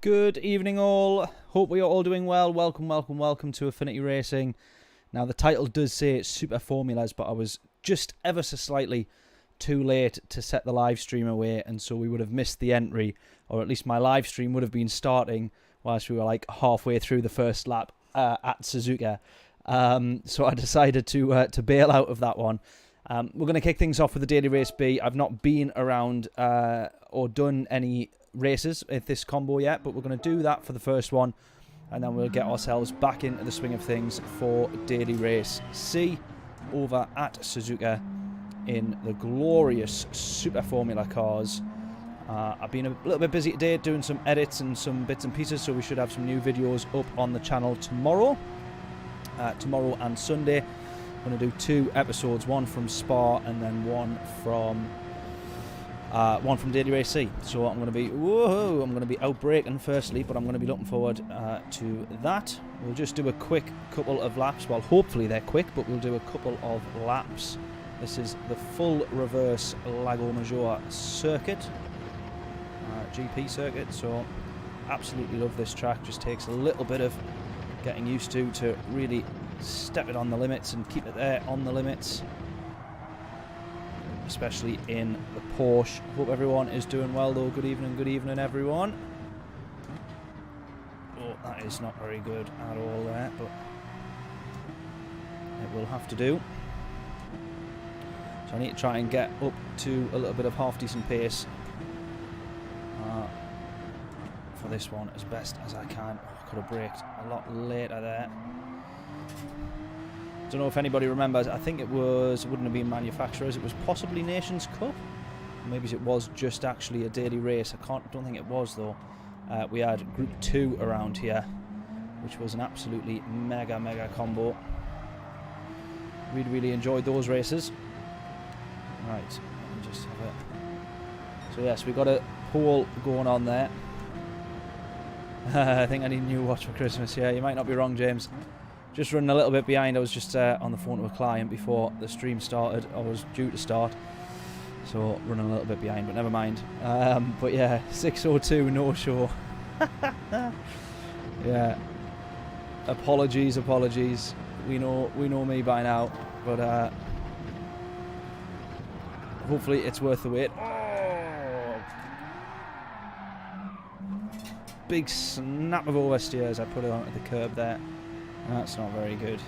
Good evening all, hope we are all doing well. Welcome to Affinity Racing. Now the title does say it's Super Formulas, but I was just ever so slightly too late to set the live stream away, and so we would have missed the entry, or at least my live stream would have been starting whilst we were like halfway through the first lap at Suzuka. So I decided to bail out of that one. We're going to kick things off with the Daily Race B. I've not been around or done any races at this combo yet, but we're going to do that for the first one, and then we'll get ourselves back into the swing of things for Daily Race C over at Suzuka in the glorious Super Formula cars. I've been a little bit busy today doing some edits and some bits and pieces, so we should have some new videos up on the channel tomorrow and Sunday. I'm going to do 2 episodes, one from Spa and then one from Daily Race C. So I'm going to be outbraking firstly, but I'm going to be looking forward to that. We'll just do a quick couple of laps. Well, hopefully they're quick, but we'll do a couple of laps. This is the full reverse Lago Maggiore circuit, GP circuit. So absolutely love this track. Just takes a little bit of getting used to really step it on the limits and keep it there on the limits, especially in the Porsche. Hope everyone is doing well though. Good evening everyone. Oh, that is not very good at all there, but it will have to do. So I need to try and get up to a little bit of half decent pace for this one as best as I can. Oh, I could have braked a lot later there. Don't know if anybody remembers, I think it wouldn't have been manufacturers, it was possibly Nations Cup. Maybe it was just actually a daily race. Don't think it was though. We had Group 2 around here, which was an absolutely mega combo. Really enjoyed those races. Right, let me just have it. So yes, we got a pole going on there. I think I need a new watch for Christmas. Yeah, you might not be wrong, James. Just running a little bit behind. I was just on the phone to a client before the stream started. I was due to start, so running a little bit behind, but never mind. But yeah, 6:02 no show. Yeah, apologies. We know me by now, but hopefully it's worth the wait. Oh, big snap of oversteers. I put it onto the curb there. That's not very good.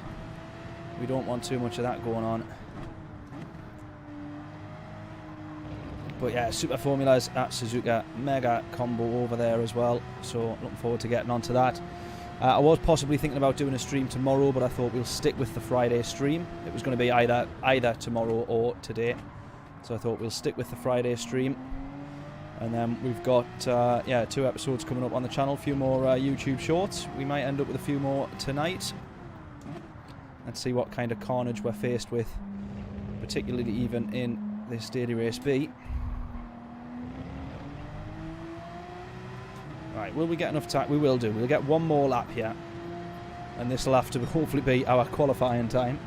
We don't want too much of that going on. But yeah, Super Formulas at Suzuka, mega combo over there as well. So looking forward to getting onto that. I was possibly thinking about doing a stream tomorrow, but I thought we'll stick with the Friday stream. It was going to be either tomorrow or today. So I thought we'll stick with the Friday stream. And then we've got 2 episodes coming up on the channel, a few more YouTube shorts. We might end up with a few more tonight. Let's see what kind of carnage we're faced with, particularly even in this Daily Race B. Right, will we get enough time? We will do. We'll get one more lap here, and this will have to hopefully be our qualifying time.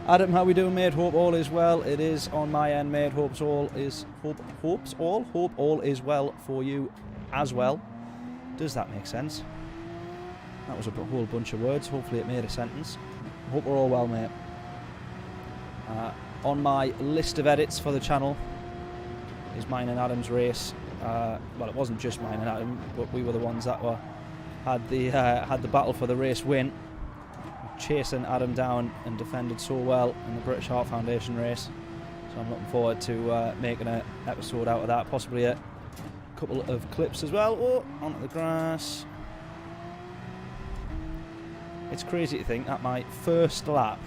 Adam, how we doing, mate? Hope all is well. It is on my end, mate. Hope all is well for you as well. Does that make sense? That was a whole bunch of words. Hopefully it made a sentence. Hope we're all well, mate. On my list of edits for the channel is mine and Adam's race. Well, it wasn't just mine and Adam, but we were the ones that had the battle for the race win, chasing Adam down and defended so well in the British Heart Foundation race. So I'm looking forward to making an episode out of that, possibly a couple of clips as well. Oh, onto the grass. It's crazy to think that my first lap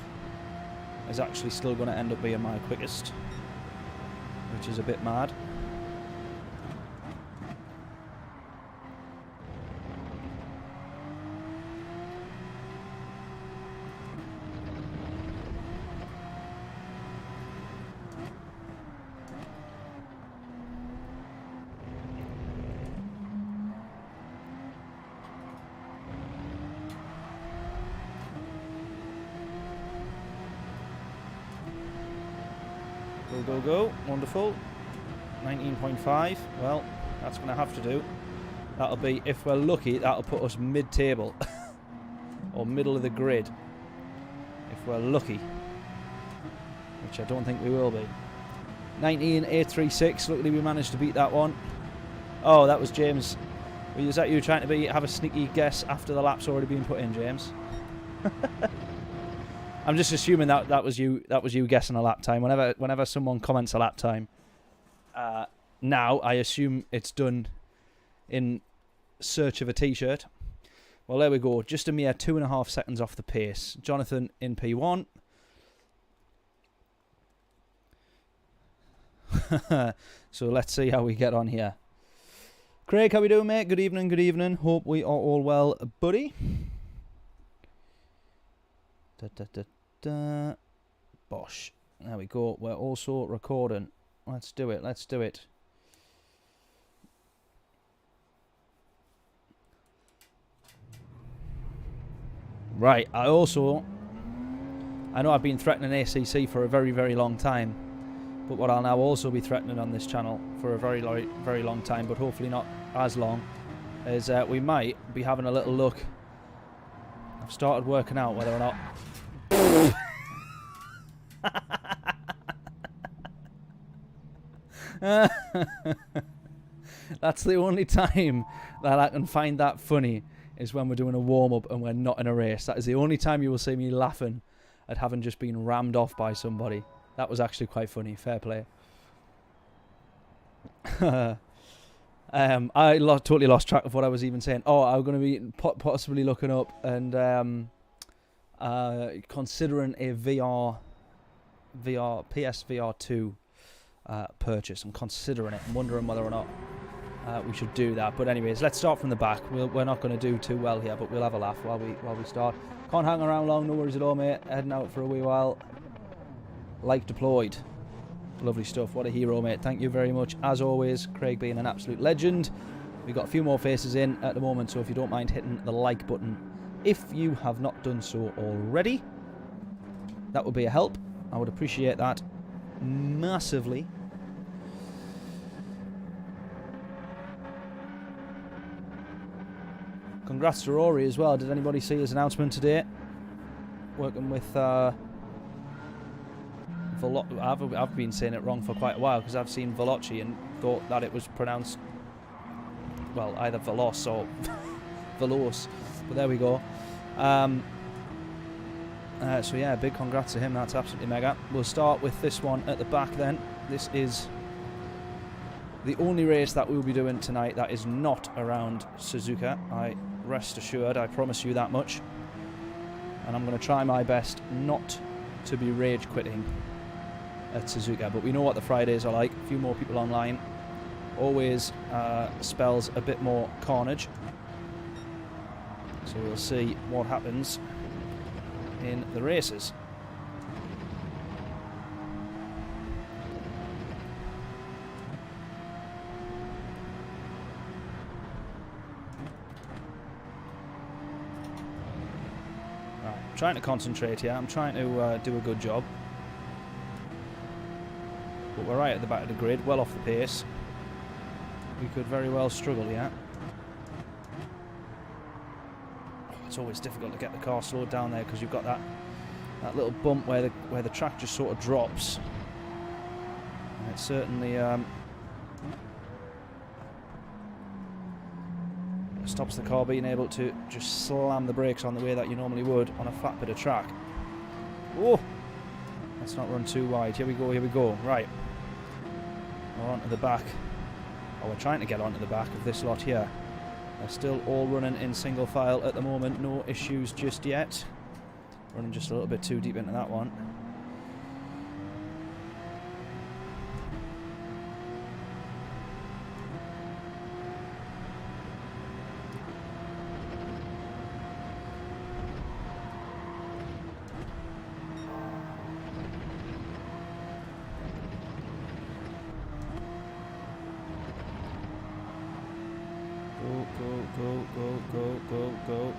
is actually still going to end up being my quickest, which is a bit mad. Go. Wonderful. 19.5. Well, that's going to have to do. That'll be, if we're lucky, that'll put us mid-table. Or middle of the grid. If we're lucky. Which I don't think we will be. 19,836. Luckily we managed to beat that one. Oh, that was James. Was that you trying to have a sneaky guess after the lap's already been put in, James? I'm just assuming that was you guessing a lap time. Whenever someone comments a lap time, now I assume it's done in search of a t-shirt. Well, there we go. Just a mere 2.5 seconds off the pace. Jonathan in P1. So let's see how we get on here. Craig, how we doing, mate? Good evening, good evening. Hope we are all well, buddy. Bosh. There we go. We're also recording. Let's do it. Let's do it. Right. I know I've been threatening ACC for a very, very long time. But what I'll now also be threatening on this channel for a very, very long time, but hopefully not as long, is we might be having a little look. I've started working out whether or not... That's the only time that I can find that funny, is when we're doing a warm-up and we're not in a race. That is the only time you will see me laughing at having just been rammed off by somebody. That was actually quite funny. Fair play. I totally lost track of what I was even saying. Oh, I'm going to be possibly looking up and considering a PSVR 2 purchase. I'm considering it. I'm wondering whether or not we should do that. But anyways, let's start from the back. We're not going to do too well here, but we'll have a laugh while we start. Can't hang around long. No worries at all, mate. Heading out for a wee while. Like deployed. Lovely stuff. What a hero, mate. Thank you very much. As always, Craig being an absolute legend. We've got a few more faces in at the moment, so if you don't mind hitting the like button, if you have not done so already, that would be a help. I would appreciate that massively. Congrats to Rory as well. Did anybody see his announcement today? Working with... I've been saying it wrong for quite a while because I've seen Veloci and thought that it was pronounced, well, either Veloz or Veloz. But there we go. So yeah, big congrats to him. That's absolutely mega. We'll start with this one at the back then. This is the only race that we'll be doing tonight that is not around Suzuka. Rest assured, I promise you that much. And I'm going to try my best not to be rage quitting at Suzuka, but we know what the Fridays are like. A few more people online always spells a bit more carnage, so we'll see what happens in the races. Right, I'm trying to concentrate here. I'm trying to do a good job. But we're right at the back of the grid, well off the pace. We could very well struggle here. It's always difficult to get the car slowed down there because you've got that little bump where the track just sort of drops. And it certainly stops the car being able to just slam the brakes on the way that you normally would on a flat bit of track. Oh! Let's not run too wide. Here we go, here we go. Right. We're onto the back. Oh, we're trying to get onto the back of this lot here. They're still all running in single file at the moment. No issues just yet. Running just a little bit too deep into that one. Go.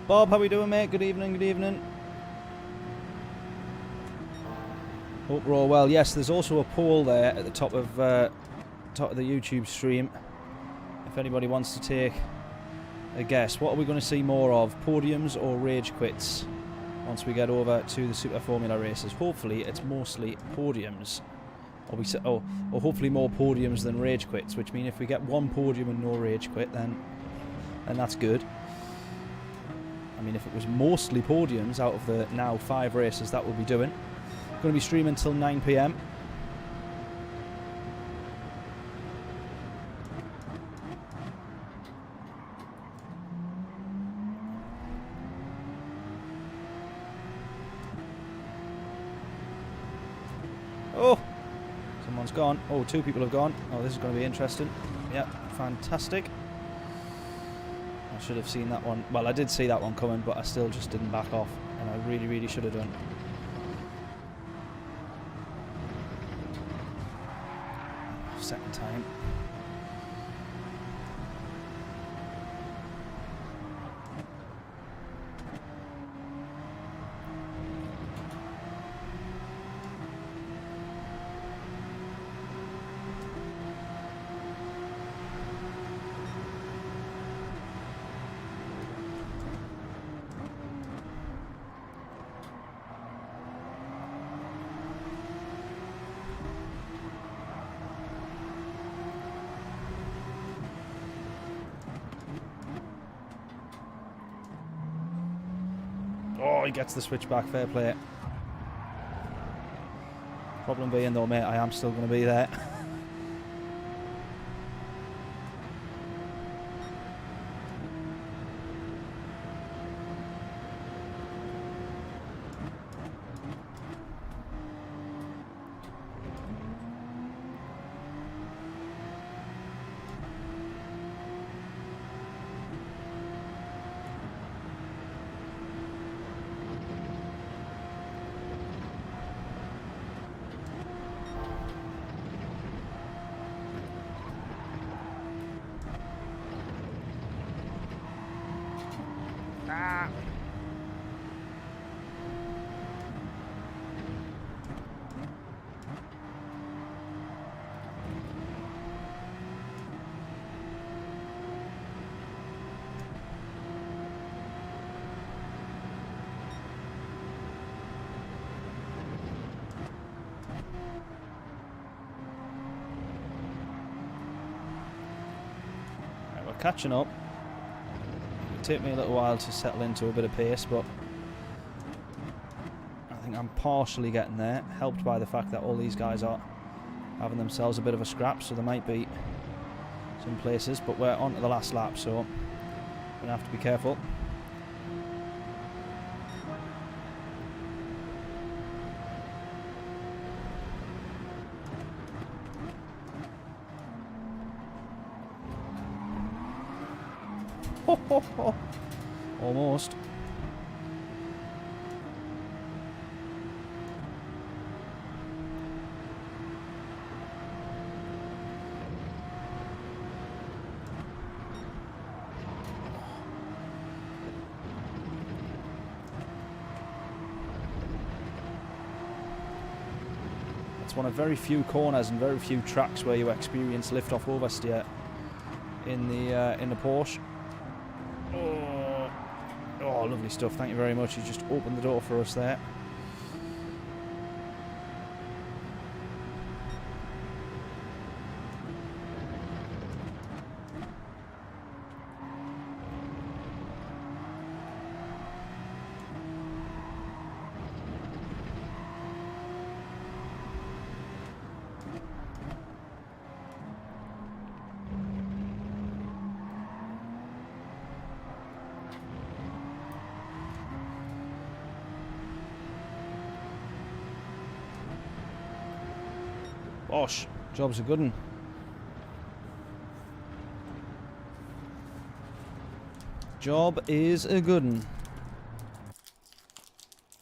Bob, how we doing, mate? Good evening, good evening. Hope we're all well. Yes, there's also a poll there at the top of the YouTube stream. If anybody wants to take a guess, what are we going to see more of? Podiums or rage quits? Once we get over to the Super Formula races, hopefully it's mostly podiums. Or hopefully more podiums than rage quits, which means if we get one podium and no rage quit, then that's good. I mean, if it was mostly podiums out of the now 5 races that we'll be doing. Going to be streaming till 9 PM. Oh, someone's gone. Oh, 2 people have gone. Oh, this is going to be interesting. Yep, fantastic. I should have seen that one. Well, I did see that one coming, but I still just didn't back off. And I really, really should have done. Second time. Oh, he gets the switchback, fair play. Problem being though, mate, I am still going to be there. Catching up. It'll take me a little while to settle into a bit of pace, but I think I'm partially getting there, helped by the fact that all these guys are having themselves a bit of a scrap, so there might be some places, but we're on to the last lap, so I'm going to have to be careful. Almost. It's one of very few corners and very few tracks where you experience lift-off oversteer in the Porsche. Oh, lovely stuff. Thank you very much. You just opened the door for us there. Bosh, job's a good one. Job is a good one.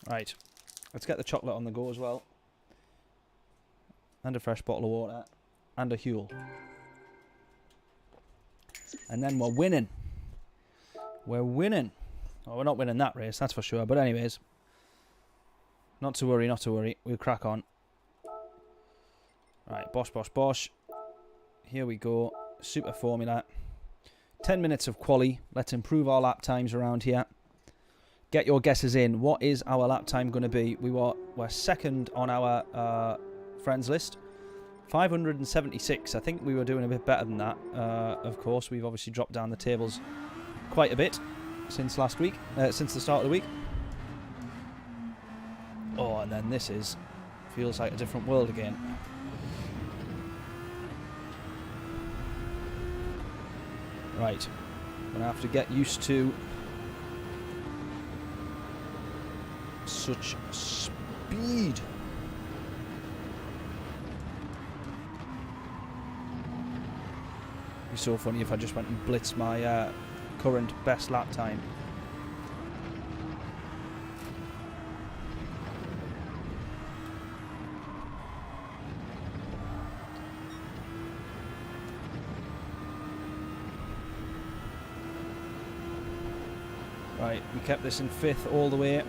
Right, let's get the chocolate on the go as well. And a fresh bottle of water. And a Huel. And then we're winning. We're winning. Oh, we're not winning that race, that's for sure. But anyways, not to worry, not to worry. We'll crack on. Right, bosh, bosh, bosh. Here we go. Super formula. 10 minutes of quali. Let's improve our lap times around here. Get your guesses in. What is our lap time going to be? We're second on our friends list. 576. I think we were doing a bit better than that. Of course, we've obviously dropped down the tables quite a bit since last week. Since the start of the week. Oh, and then this feels like a different world again. Right, I'm going to have to get used to such speed. It'd be so funny if I just went and blitzed my current best lap time. Right, we kept this in 5th all the way.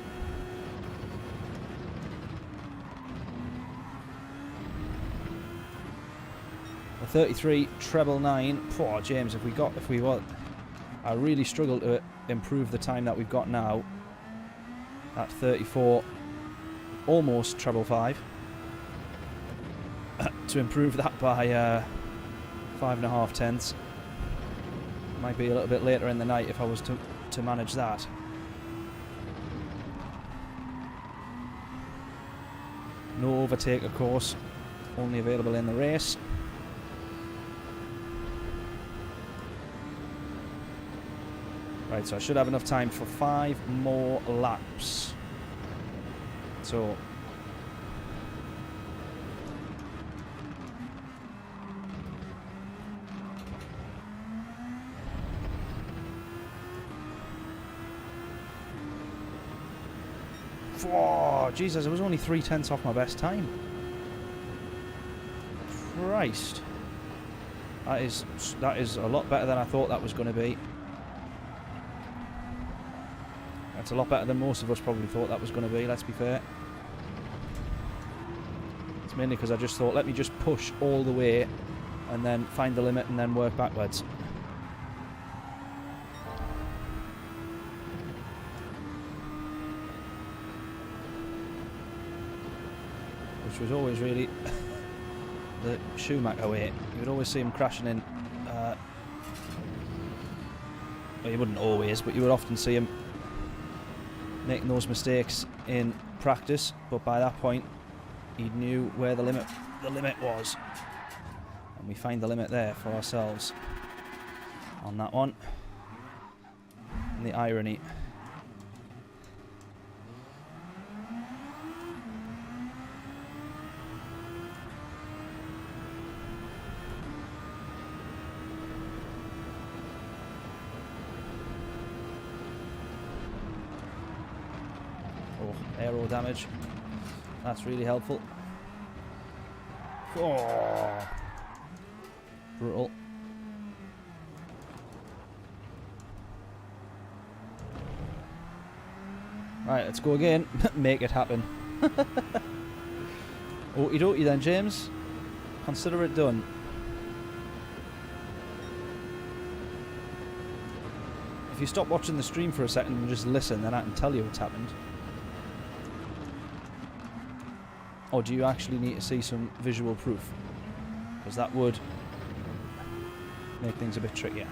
A 33 treble 9. Poor James, if we were, I really struggle to improve the time that we've got now. At 34, almost treble 5. To improve that by 5.5 tenths. Might be a little bit later in the night if I was to manage that. No overtake, of course, only available in the race. Right, so I should have enough time for 5 more laps. So oh, Jesus, it was only 3 tenths off my best time. Christ. That is a lot better than I thought that was going to be. That's a lot better than most of us probably thought that was going to be, let's be fair. It's mainly because I just thought, let me just push all the way and then find the limit and then work backwards. Which was always really the Schumacher way. You would always see him crashing in. Well, you wouldn't always, but you would often see him making those mistakes in practice. But by that point, he knew where the limit was, and we find the limit there for ourselves on that one. And the irony. Aero damage. That's really helpful. Oh, brutal. Right, let's go again. Make it happen. Okie dokie then, James. Consider it done. If you stop watching the stream for a second and just listen, then I can tell you what's happened. Or do you actually need to see some visual proof? Because that would make things a bit trickier.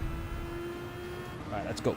Right, let's go.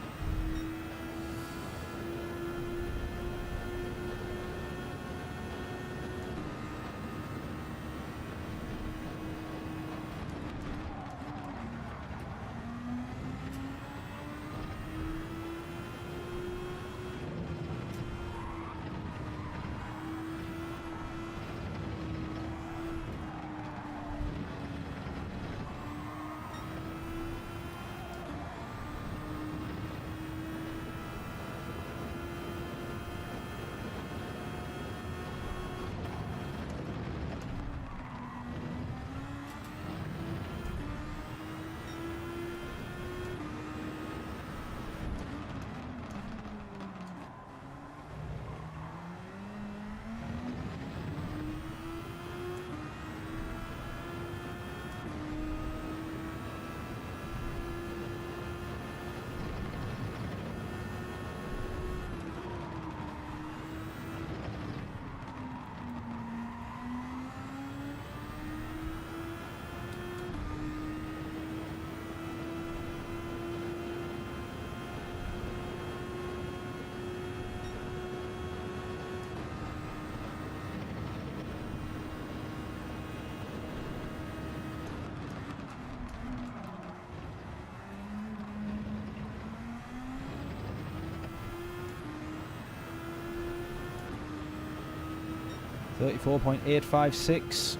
34.856.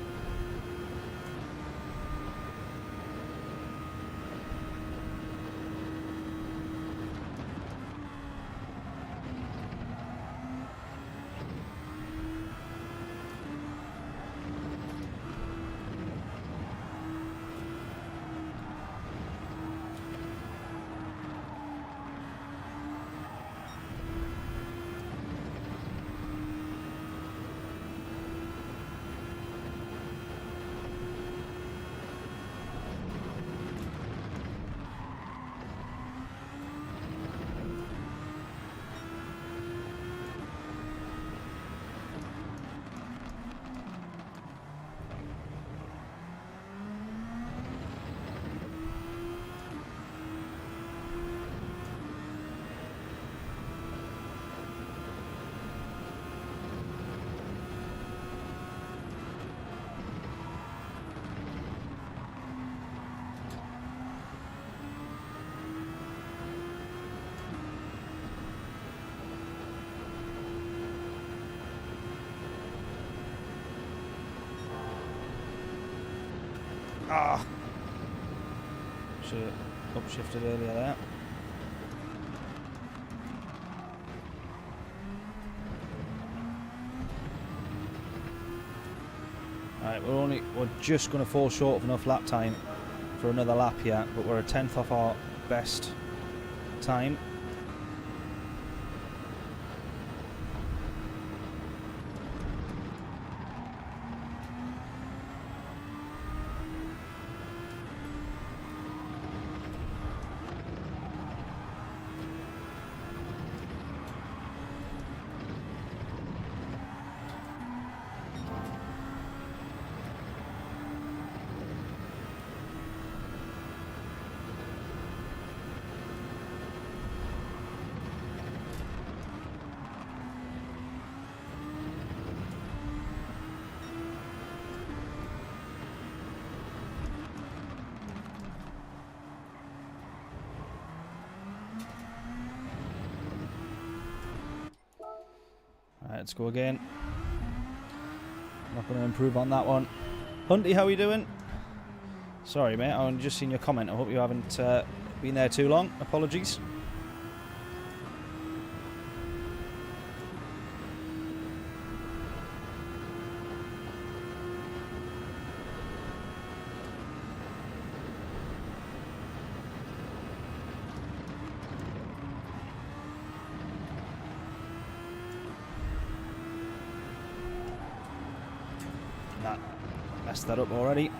Ah! Should have upshifted earlier there. Alright, we're just going to fall short of enough lap time for another lap here, but we're a tenth off our best time. Let's go again. Not going to improve on that one. Hunty, how are you doing? Sorry, mate. I've just seen your comment. I hope you haven't been there too long. Apologies. Messed that up already.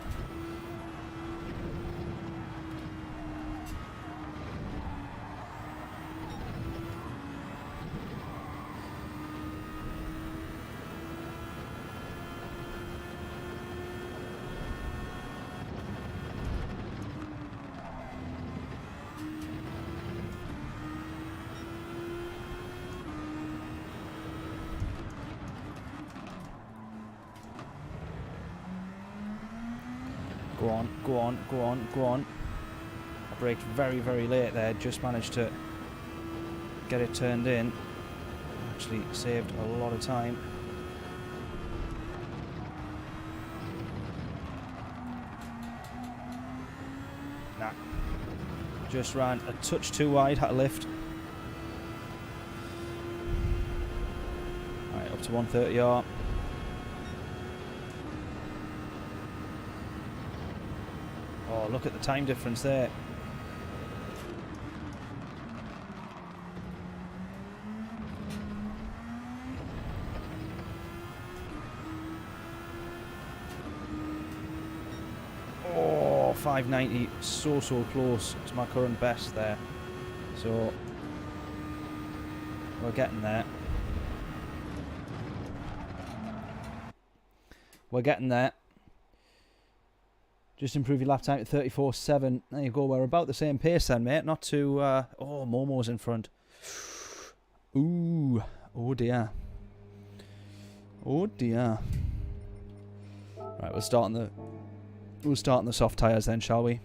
Go on, go on, go on, go on. I braked very, very late there. Just managed to get it turned in. Actually saved a lot of time. Nah. Just ran a touch too wide, had to lift. Alright, up to 130R. Oh, look at the time difference there. Oh, 590. So close to my current best there. So, we're getting there. We're getting there. Just improve your lap time to 34.7. There you go. We're about the same pace then, mate. Not too... oh, Momo's in front. Ooh. Oh, dear. Oh, dear. Right, we'll start on the soft tyres then, shall we?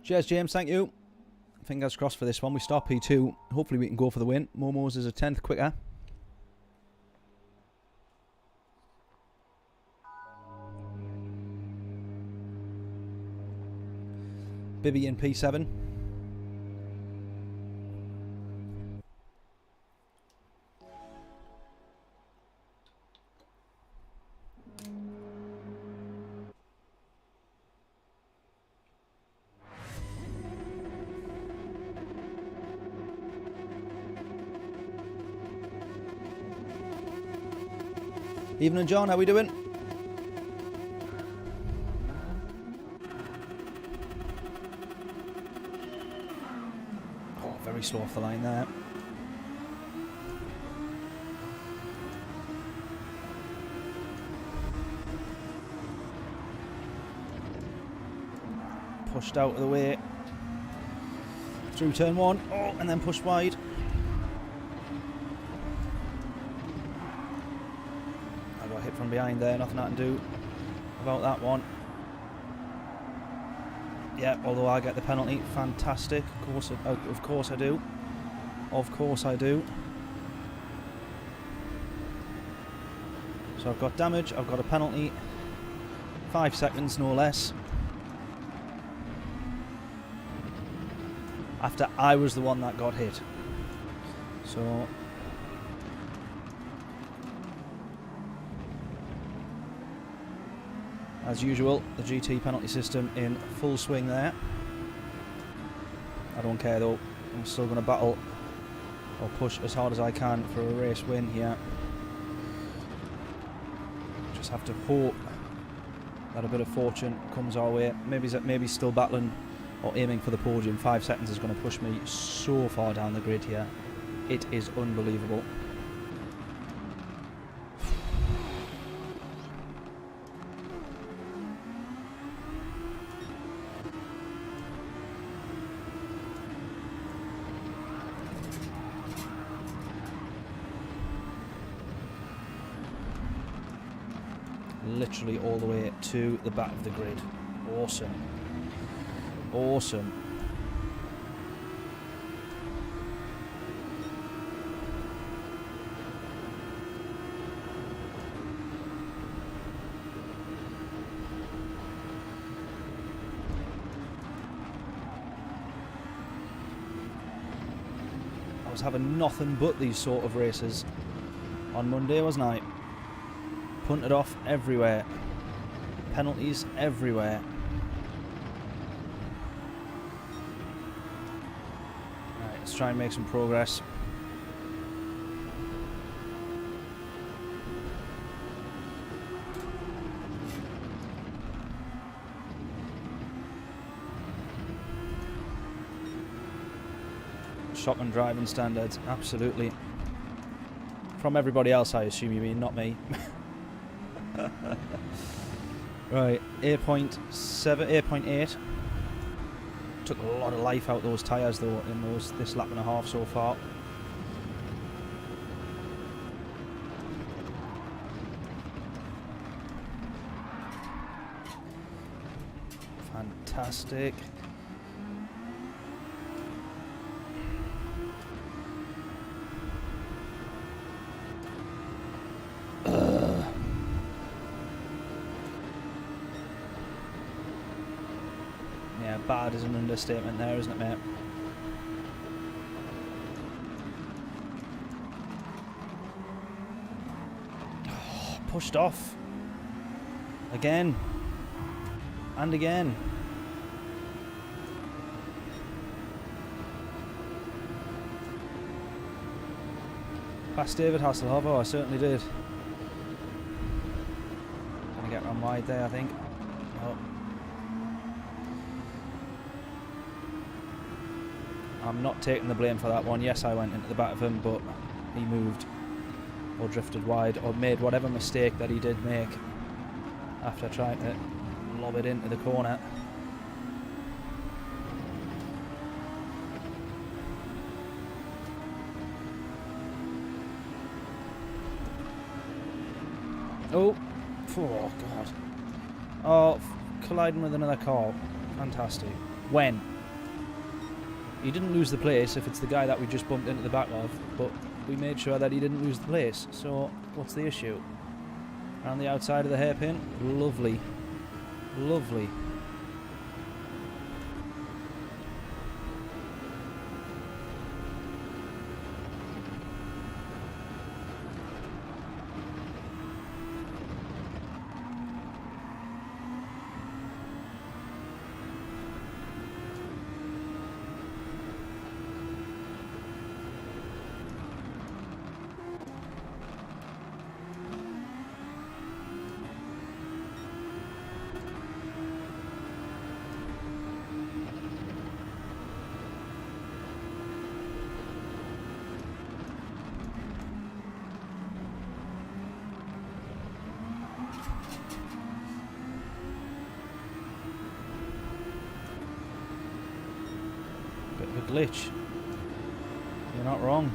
Cheers, James. Thank you. Fingers crossed for this one. We start P2. Hopefully we can go for the win. Momo's is a 10th quicker. Bibby in P7. Evening, John. How we doing? Oh, very slow off the line there. Pushed out of the way. Through turn 1. Oh, and then pushed wide. Hit from behind there, nothing I can do about that one. Yeah, although I get the penalty, fantastic. Of course I do. Of course I do. So I've got damage, I've got a penalty. 5 seconds, no less. After I was the one that got hit. So as usual, the GT penalty system in full swing there. I don't care though, I'm still going to battle or push as hard as I can for a race win here. Just have to hope that a bit of fortune comes our way. Maybe still battling or aiming for the podium. 5 seconds is going to push me so far down the grid here. It is unbelievable. Literally all the way to the back of the grid. Awesome. Awesome. I was having nothing but these sort of races on Monday, wasn't I? Punted off everywhere. Penalties everywhere. Right, let's try and make some progress. Shotgun driving standards, absolutely. From everybody else, I assume you mean, not me. Right, 8.8. Took a lot of life out those tyres though in this lap and a half so far. Fantastic. Bad is an understatement there, isn't it, mate? Oh, pushed off. Again. And again. Past David Hasselhoff, oh, I certainly did. Gonna get run wide there, I think. Oh. I'm not taking the blame for that one. Yes, I went into the back of him, but he moved or drifted wide or made whatever mistake that he did make after trying to lob it into the corner. Oh, God. Oh, colliding with another car. Fantastic. When? He didn't lose the place if it's the guy that we just bumped into the back of, but we made sure that he didn't lose the place. So what's the issue? Around the outside of the hairpin. Lovely. Lovely. Bit of a glitch. You're not wrong.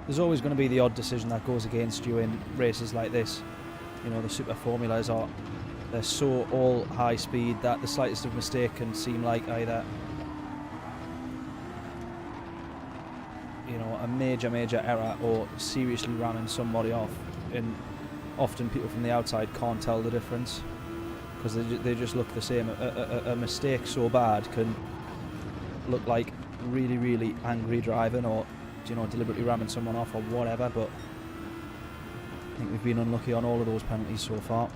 There's always going to be the odd decision that goes against you in races like this. You know, the super formulas are, they're so all high speed that the slightest of mistake can seem like either, you know, a major error or seriously ramming somebody off. And often people from the outside can't tell the difference because they just look the same. A mistake so bad can look like really angry driving, or, you know, deliberately ramming someone off or whatever, but I think we've been unlucky on all of those penalties so far.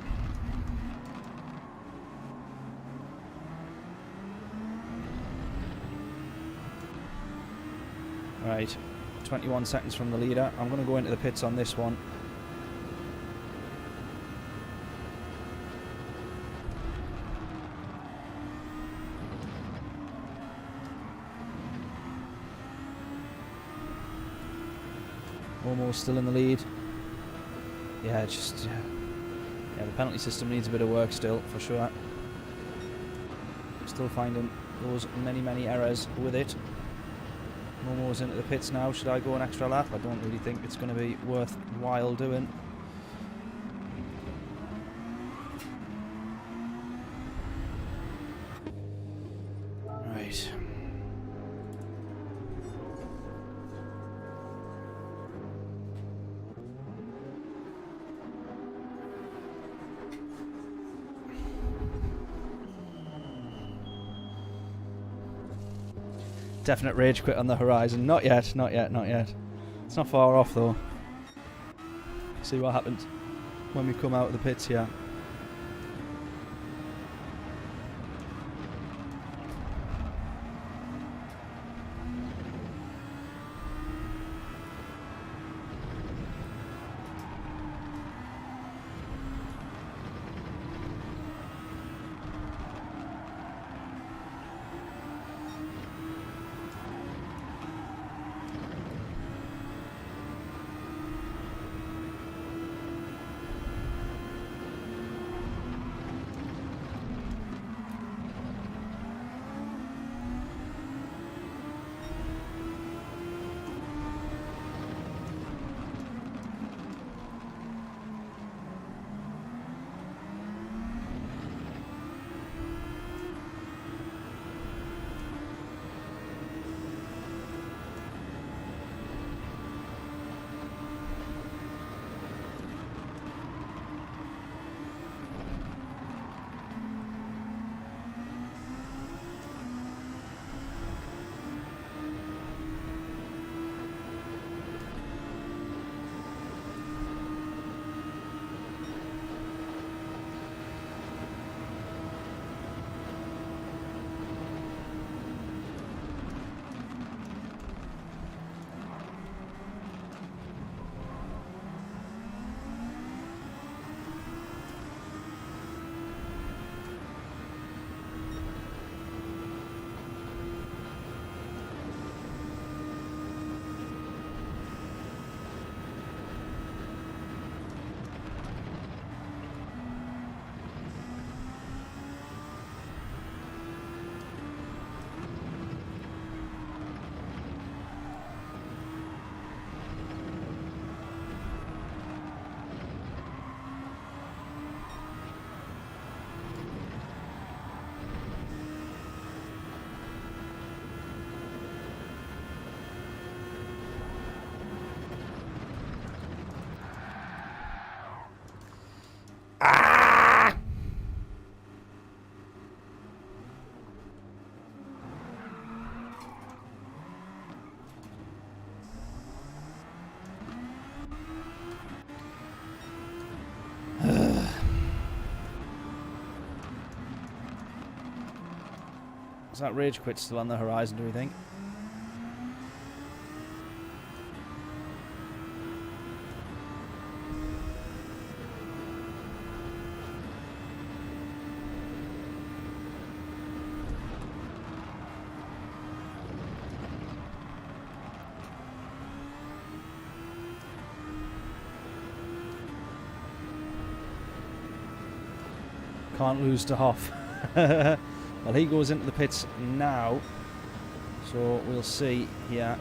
Right, 21 seconds from the leader. I'm going to go into the pits on this one. Almost still in the lead. Yeah, just yeah, the penalty system needs a bit of work still, for sure. Still finding those many errors with it. Momo's into the pits now. Should I go an extra lap? I don't really think it's going to be worthwhile doing. Right. Definite rage quit on the horizon. Not yet, not yet, not yet. It's not far off though. See what happens when we come out of the pits here. Is that rage quit still on the horizon, do we think? Can't lose to Hoff. Well, he goes into the pits now, so we'll see here.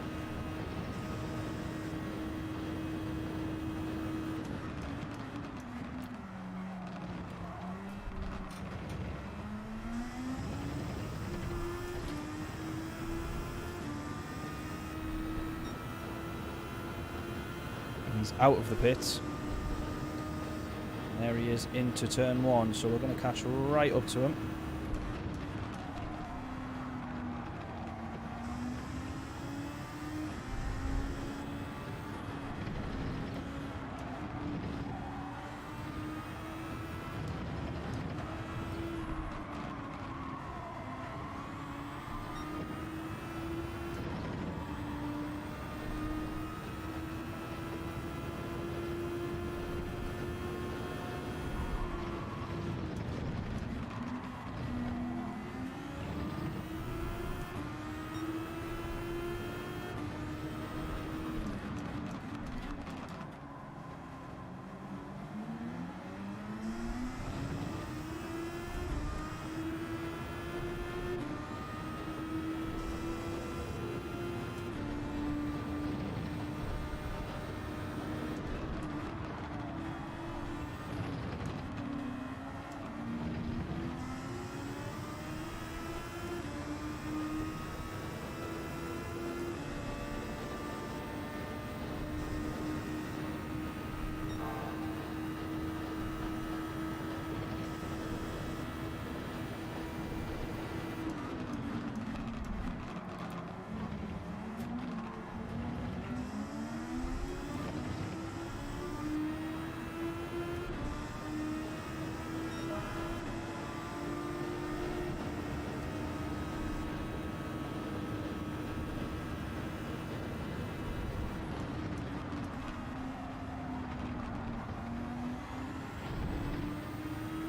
He's out of the pits. There he is into turn 1, so we're going to catch right up to him.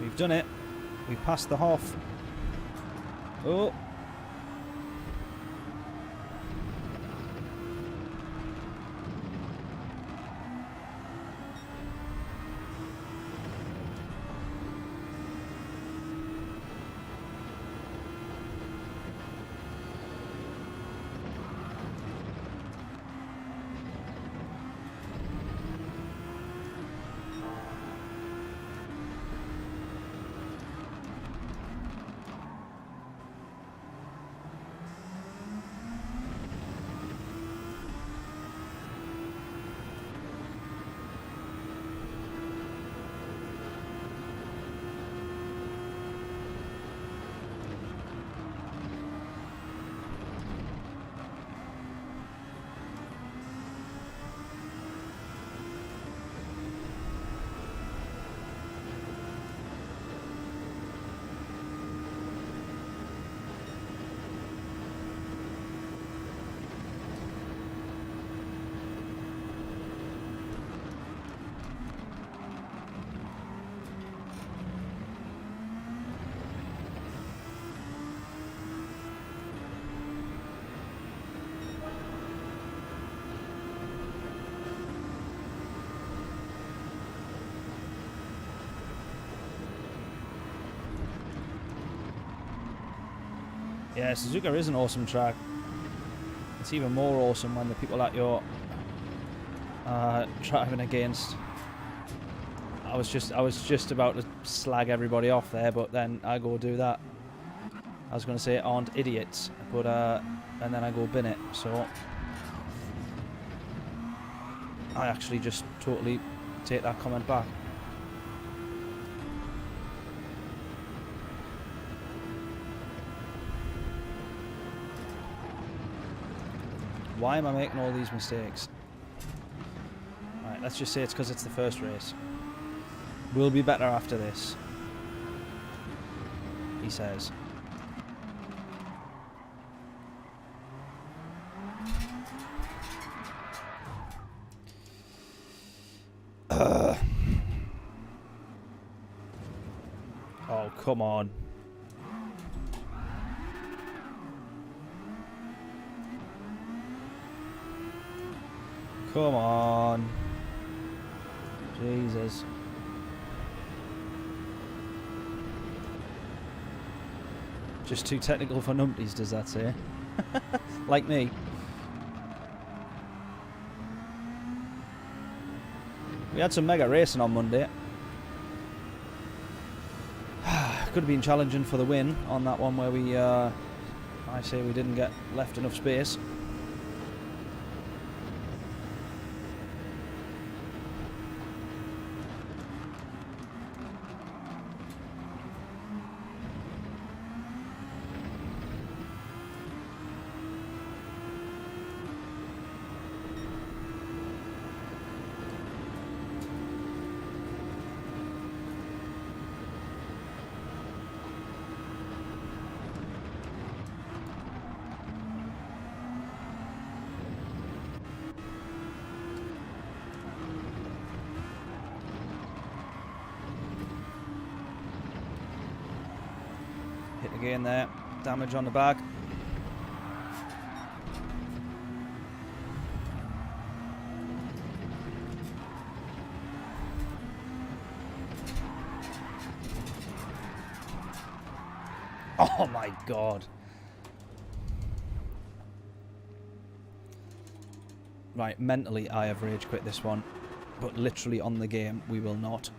We've done it. We've passed the Hoff. Oh. Yeah, Suzuka is an awesome track. It's even more awesome when the people that you're driving against. I was just about to slag everybody off there, but then I go do that. I was going to say aren't idiots, but and then I go bin it. So I actually just totally take that comment back. Why am I making all these mistakes? Alright, let's just say it's because it's the first race. We'll be better after this, he says. come on. Come on. Jesus. Just too technical for numpties, does that say? Like me. We had some mega racing on Monday. Could have been challenging for the win on that one where we, I say we didn't get left enough space. Hit again there. Damage on the back. Oh my god. Right, mentally I have rage quit this one, but literally on the game we will not.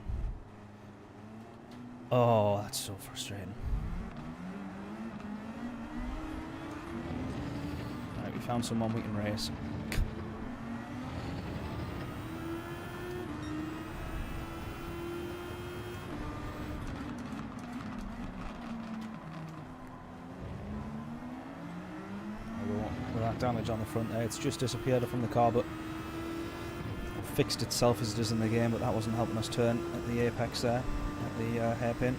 Oh, that's so frustrating. Right, we found someone we can race. Damage on the front there. It's just disappeared from the car, but fixed itself as it is in the game, but that wasn't helping us turn at the apex there, at the hairpin.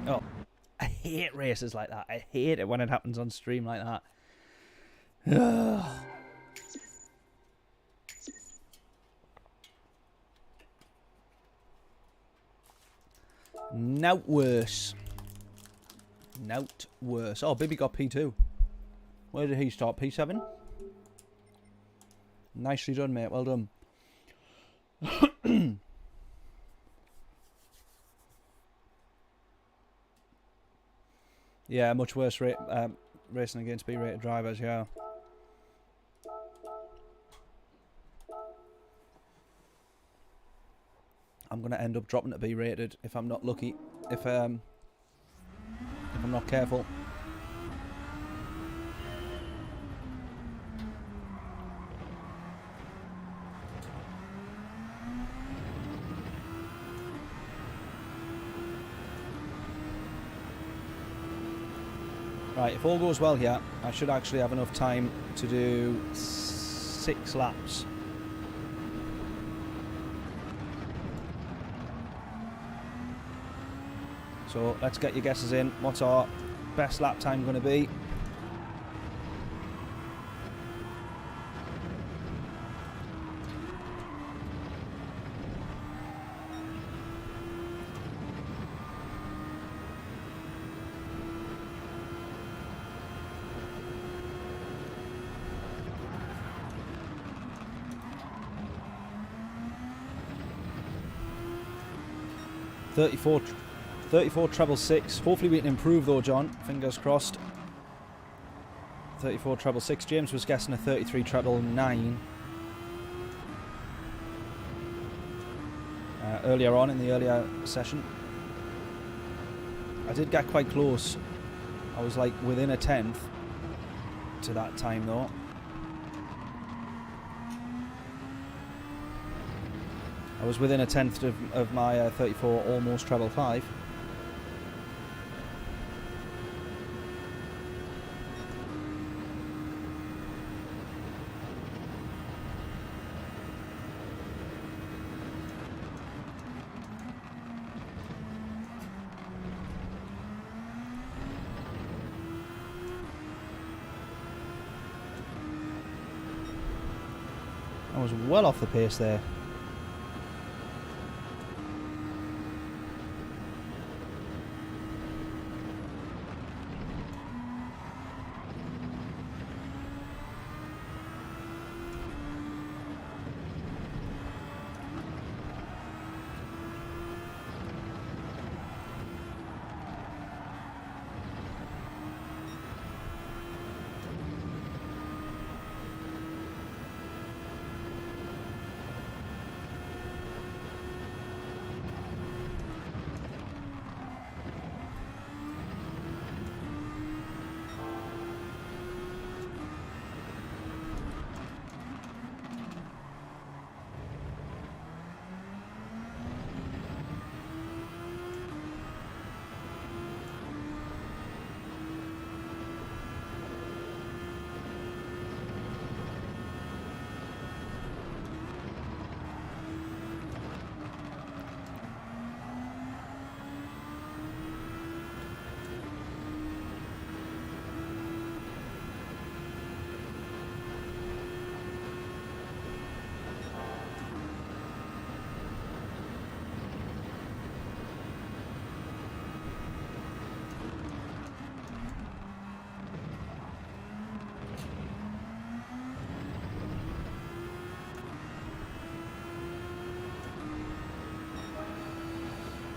Oh, I hate races like that. I hate it when it happens on stream like that. Nout worse. Nout worse. Oh, Bibby got P2. Where did he start? P7? Nicely done, mate. Well done. Yeah, much worse racing against B-rated drivers, yeah. I'm going to end up dropping to B-rated if I'm not lucky, if I'm not careful. Right, if all goes well here, I should actually have enough time to do 6 laps. So let's get your guesses in. What's our best lap time going to be? $34 treble 6. Hopefully we can improve though, John. Fingers crossed. 34 treble 6. James was guessing a 33 treble 9. Earlier on in the earlier session. I did get quite close. I was like within a 10th to that time though. I was within a 10th of my 34 almost treble 5. I was well off the pace there.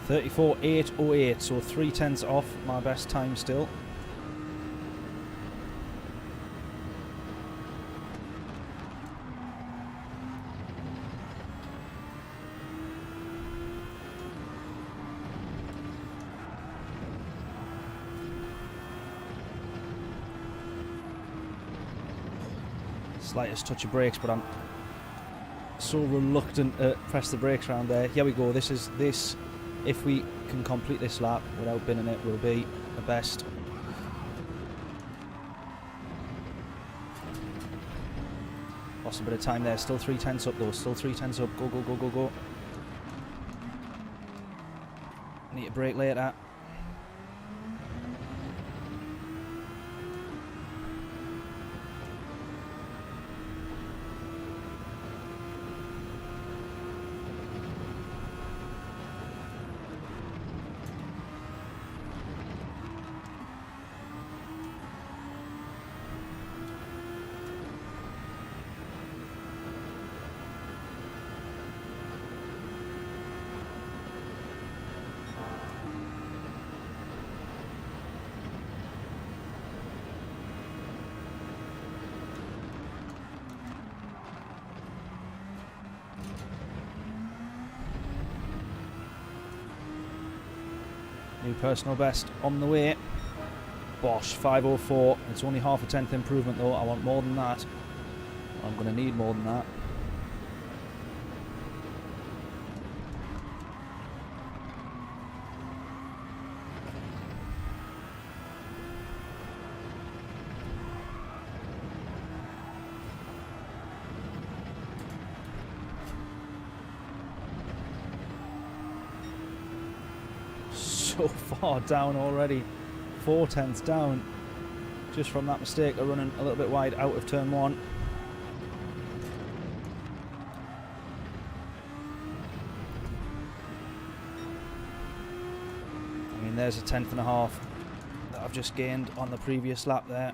.34.808, so 0.3 off my best time still. Slightest touch of brakes, but I'm so reluctant to press the brakes around there. Here we go. This. If we can complete this lap without binning it, will be the best. Lost a bit of time there. Still 0.3 up though. Still 0.3 up. Go, go, go, go, go. Need to brake later. New personal best on the way. Bosh, 5:04. It's only half a tenth improvement though. I want more than that. I'm going to need more than that. So far down already, 0.4 down, just from that mistake of running a little bit wide out of turn one. I mean, there's a 1/10.5 that I've just gained on the previous lap there.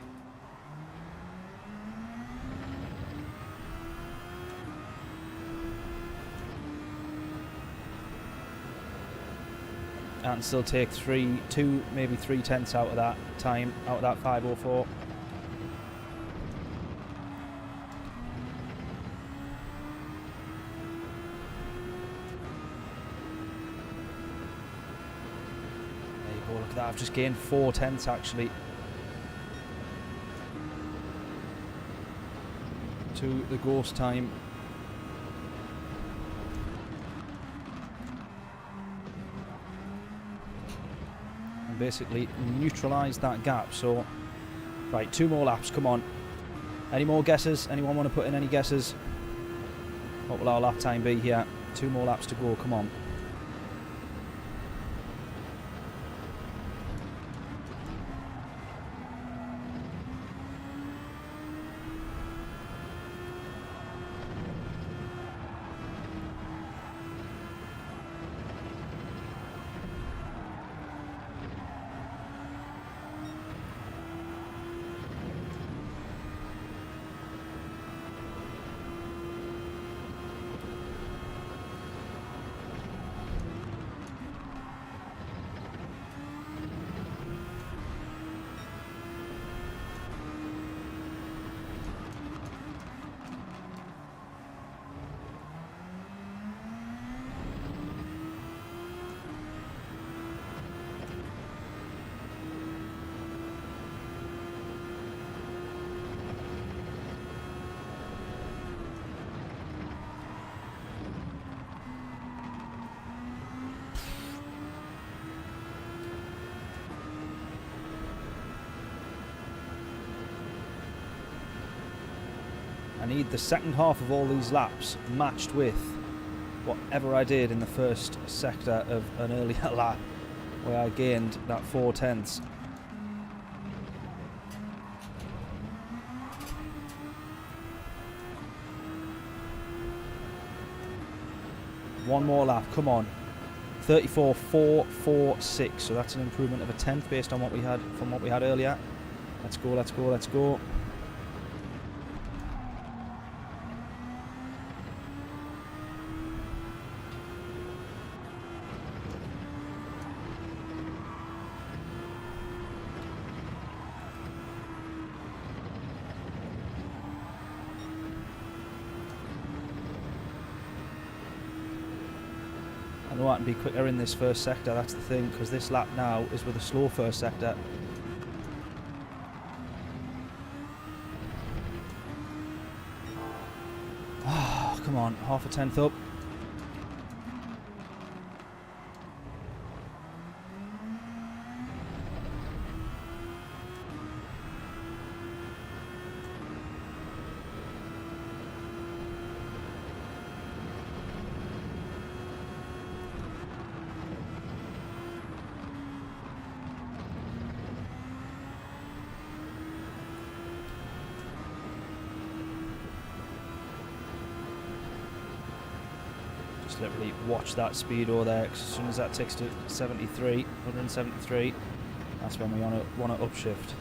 And still take 2, maybe 0.3 out of that time, out of that 5:04. There you go, look at that, I've just gained 0.4 actually to the ghost time. Basically neutralised that gap. So right, 2 more laps, come on. Any more guesses? Anyone want to put in any guesses? What will our lap time be here? 2 more laps to go, come on. need the second half of all these laps matched with whatever I did in the first sector of an earlier lap, where I gained that 4/10. One more lap, come on. 34.446, so that's an improvement of a tenth based on what we had from what we had earlier. Let's go, let's go, let's go. I know I can be quicker in this first sector, that's the thing, because this lap now is with a slow first sector. Oh, come on, half a tenth up. Literally watch that speedo there, because as soon as that takes to 173, that's when we want to upshift.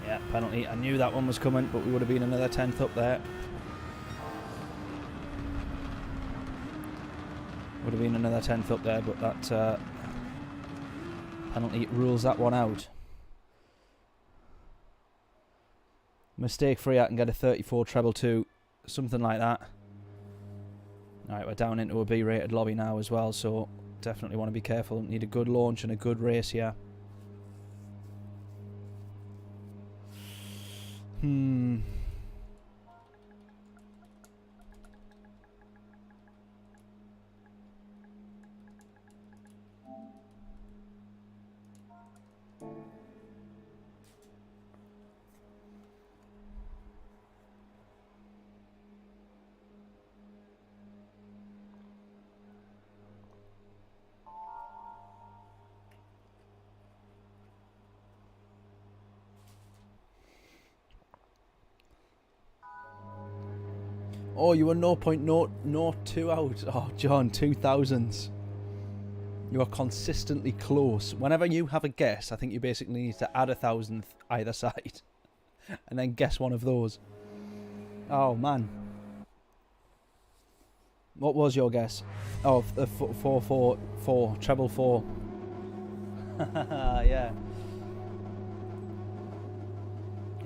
Yeah, penalty. I knew that one was coming, but we would have been another tenth up there. Would have been another tenth up there, but that penalty rules that one out. Mistake free, I can get a 34 treble 2, something like that. Alright, we're down into a B rated lobby now as well, so definitely want to be careful. Need a good launch and a good race here. Oh, you were 0.002 out. Oh, John, 2000s. You are consistently close. Whenever you have a guess, I think you basically need to add 1,000th either side. And then guess one of those. Oh, man. What was your guess? Oh, the 444, treble 4. Yeah.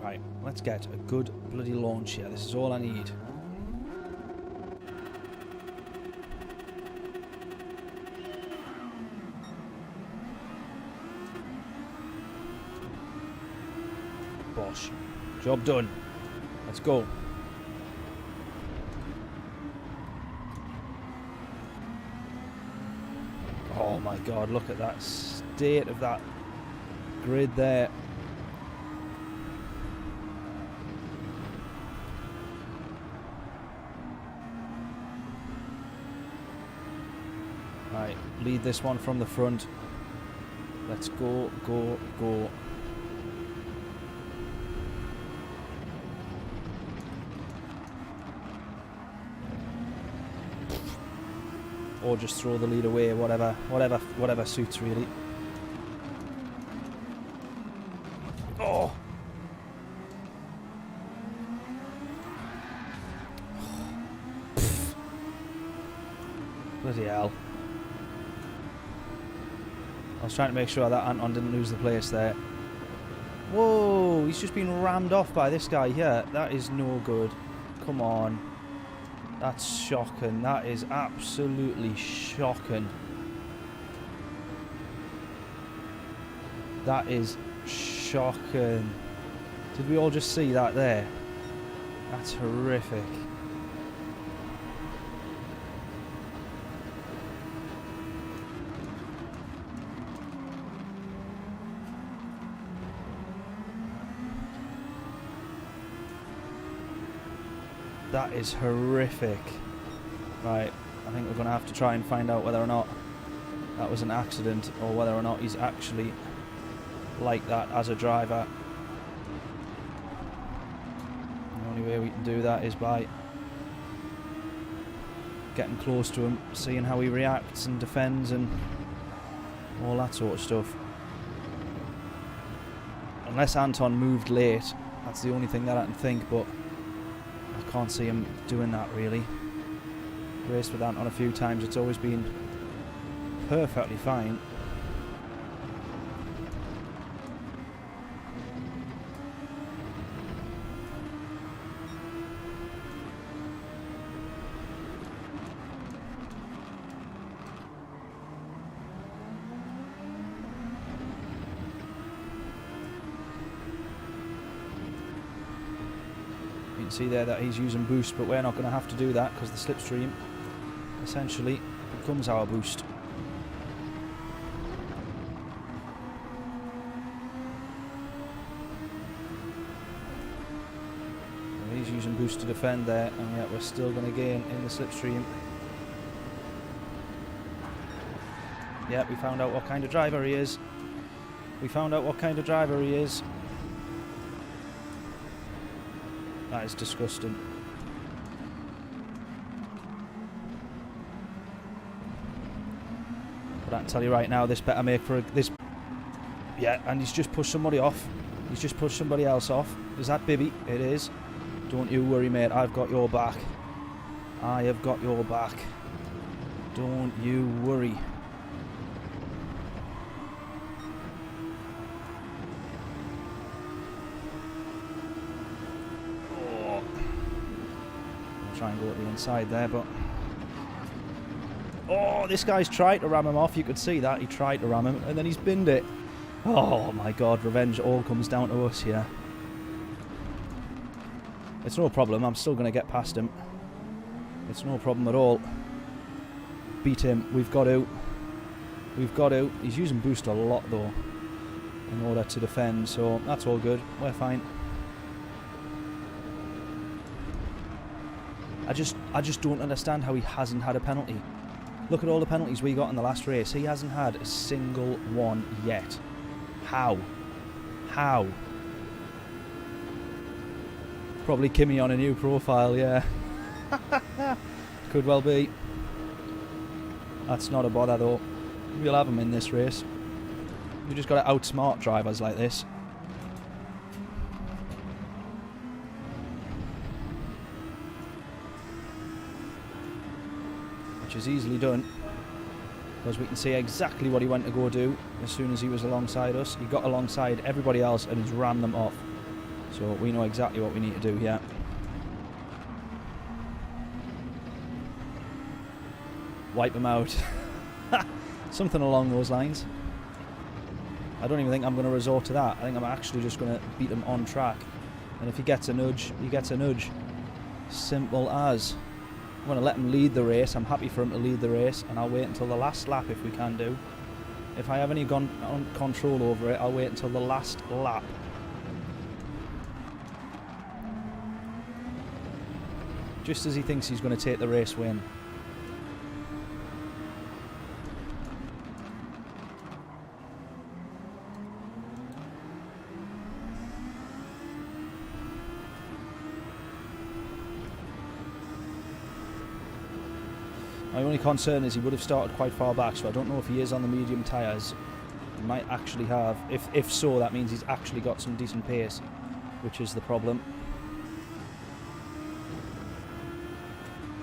Right, let's get a good bloody launch here. This is all I need. Bosh. Job done. Let's go. Oh my god, look at that state of that grid there. Right, lead this one from the front. Let's go, go, go. Or just throw the lead away, whatever suits really. Oh! Bloody hell. I was trying to make sure that Anton didn't lose the place there. Whoa, he's just been rammed off by this guy here. That is no good. Come on. That's shocking. That is absolutely shocking. That is shocking. Did we all just see that there? That's horrific. That is horrific. Right, I think we're going to have to try and find out whether or not that was an accident or whether or not he's actually like that as a driver. The only way we can do that is by getting close to him, seeing how he reacts and defends and all that sort of stuff. Unless Anton moved late, that's the only thing that I can think, but I can't see him doing that really. Raced with Anton a few times, it's always been perfectly fine. You can see there that he's using boost, but we're not going to have to do that because the slipstream essentially becomes our boost. And he's using boost to defend there, and yet we're still going to gain in the slipstream. Yeah, we found out what kind of driver he is. We found out what kind of driver he is. That is disgusting. But I can tell you right now, this better make for this. Yeah, and he's just pushed somebody off. He's just pushed somebody else off. Is that Bibby? It is. Don't you worry, mate. I've got your back. I have got your back. Don't you worry. Try and go to the inside there, but oh, this guy's tried to ram him off. You could see that he tried to ram him and then he's binned it. Oh my god, revenge all comes down to us here. It's no problem, I'm still going to get past him. It's no problem at all. Beat him, we've got to. We've got to. He's using boost a lot though in order to defend, so that's all good, we're fine. I just don't understand how he hasn't had a penalty. Look at all the penalties we got in the last race. He hasn't had a single one yet. How? How? Probably Kimmy on a new profile, yeah. Could well be. That's not a bother though. We'll have him in this race. You just got to outsmart drivers like this. Which is easily done, because we can see exactly what he went to go do as soon as he was alongside us. He got alongside everybody else and he's rammed them off. So we know exactly what we need to do here. Wipe him out. Something along those lines. I don't even think I'm going to resort to that. I think I'm actually just going to beat him on track. And if he gets a nudge, he gets a nudge. Simple as. I'm going to let him lead the race. I'm happy for him to lead the race, and I'll wait until the last lap if we can do. If I have any control over it, I'll wait until the last lap. Just as he thinks he's going to take the race win. My only concern is he would have started quite far back, so I don't know if he is on the medium tyres. He might actually have. If so, that means he's actually got some decent pace, which is the problem.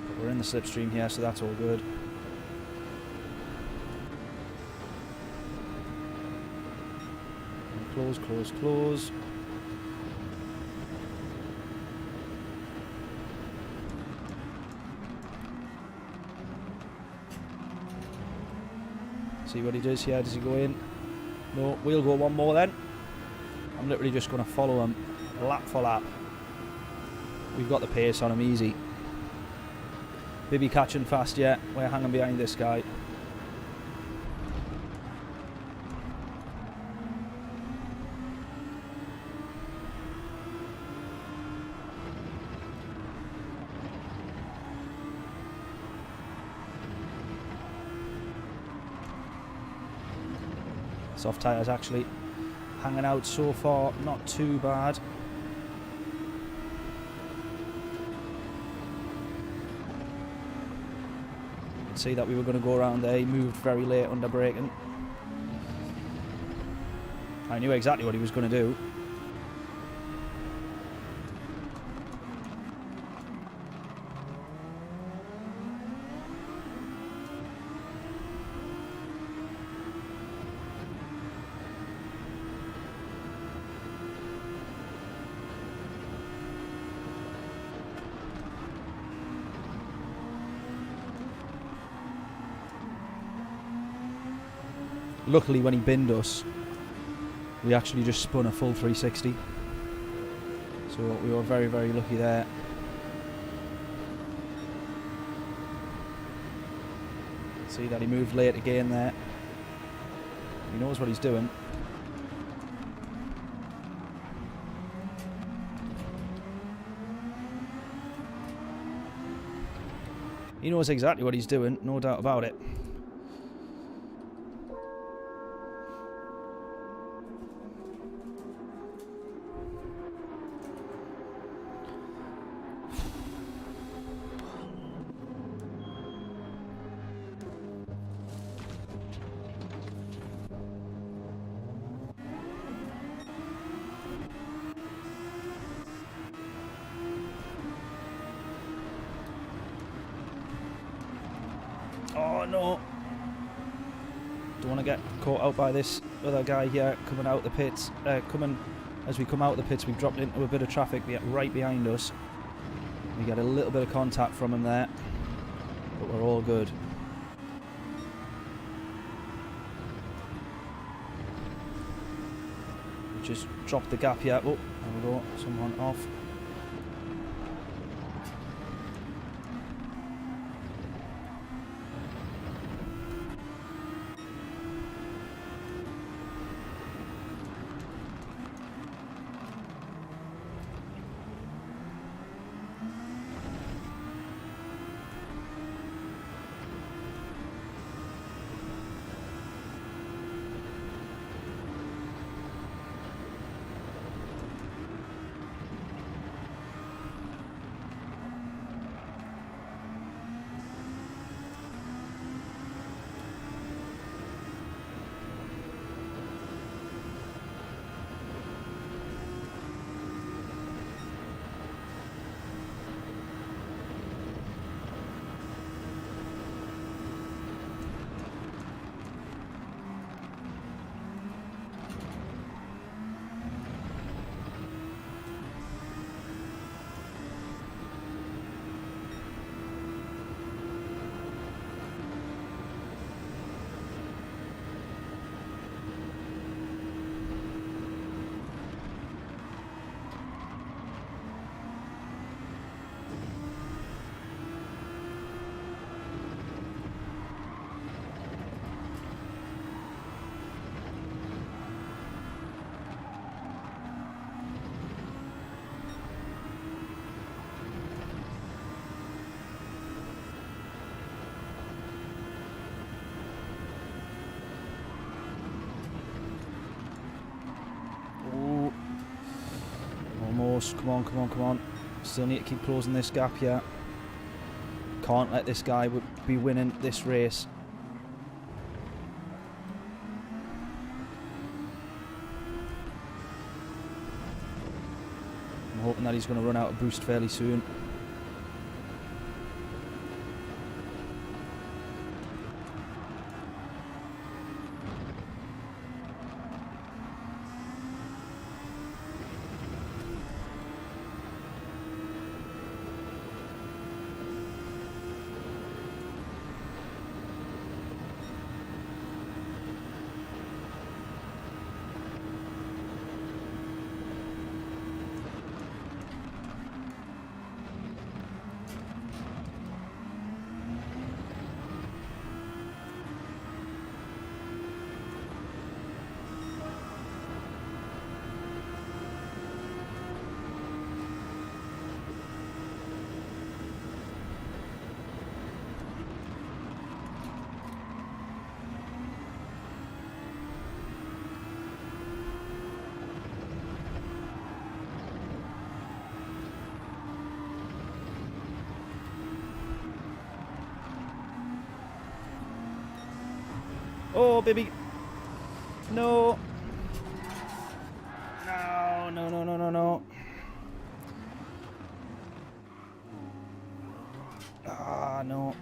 But we're in the slipstream here, so that's all good. Close, close, close. See what he does here. Does he go in? No, we'll go one more then. I'm literally just going to follow him lap for lap. We've got the pace on him easy. Bibby catching fast yet. We're hanging behind this guy. Soft tyres actually hanging out so far, not too bad. See that we were going to go around there. He moved very late under braking. I knew exactly what he was going to do. Luckily, when he binned us, we actually just spun a full 360. So we were very, very lucky there. See that he moved late again there. He knows what he's doing. He knows exactly what he's doing, no doubt about it. Oh no! Don't want to get caught out by this other guy here coming out the pits. As we come out the pits, we've dropped into a bit of traffic right behind us. We get a little bit of contact from him there, but we're all good. We just dropped the gap here. Oh, there we go. Someone off. Come on, come on, come on. Still need to keep closing this gap here. Can't let this guy be winning this race. I'm hoping that he's going to run out of boost fairly soon. Oh, baby. No. No, no, no, no, no, no. Ah, no.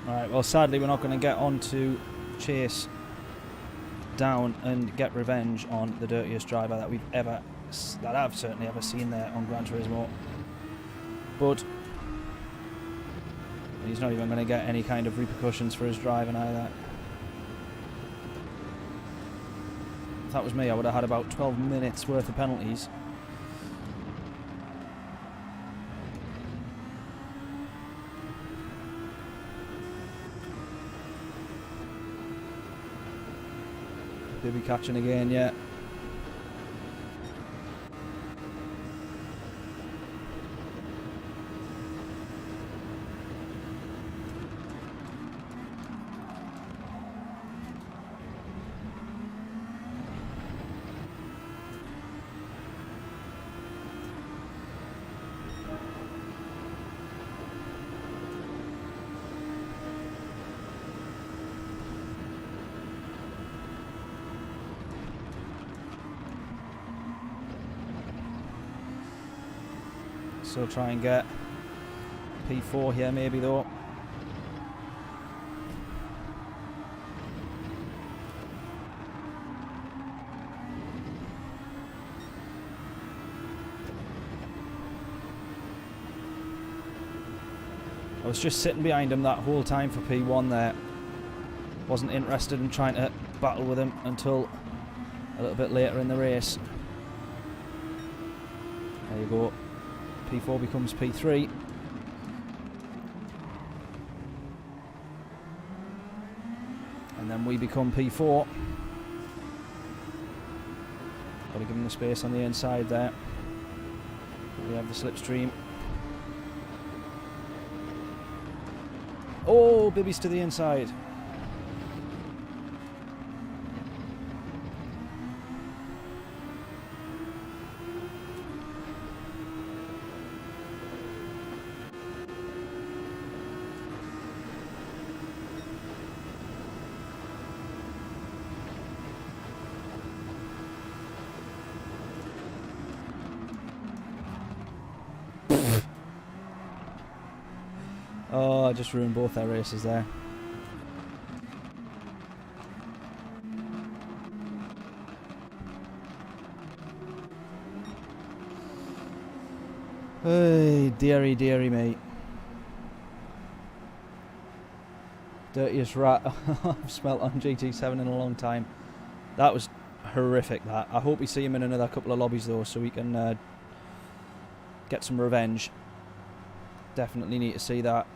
Alright, well sadly we're not going to get on to chase down and get revenge on the dirtiest driver that I've certainly ever seen there on Gran Turismo. But he's not even going to get any kind of repercussions for his driving either. If that was me, I would have had about 12 minutes worth of penalties. Did we catching again yet? So try and get P4 here maybe though. I was just sitting behind him that whole time for P1 there. Wasn't interested in trying to battle with him until a little bit later in the race. There you go. P4 becomes P3. And then we become P4. Got to give him the space on the inside there. We have the slipstream. Oh, Bibby's to the inside. Oh, I just ruined both their races there. Hey, dearie, dearie me. Dirtiest rat I've smelt on GT7 in a long time. That was horrific, that. I hope we see him in another couple of lobbies, though, so we can get some revenge. Definitely need to see that.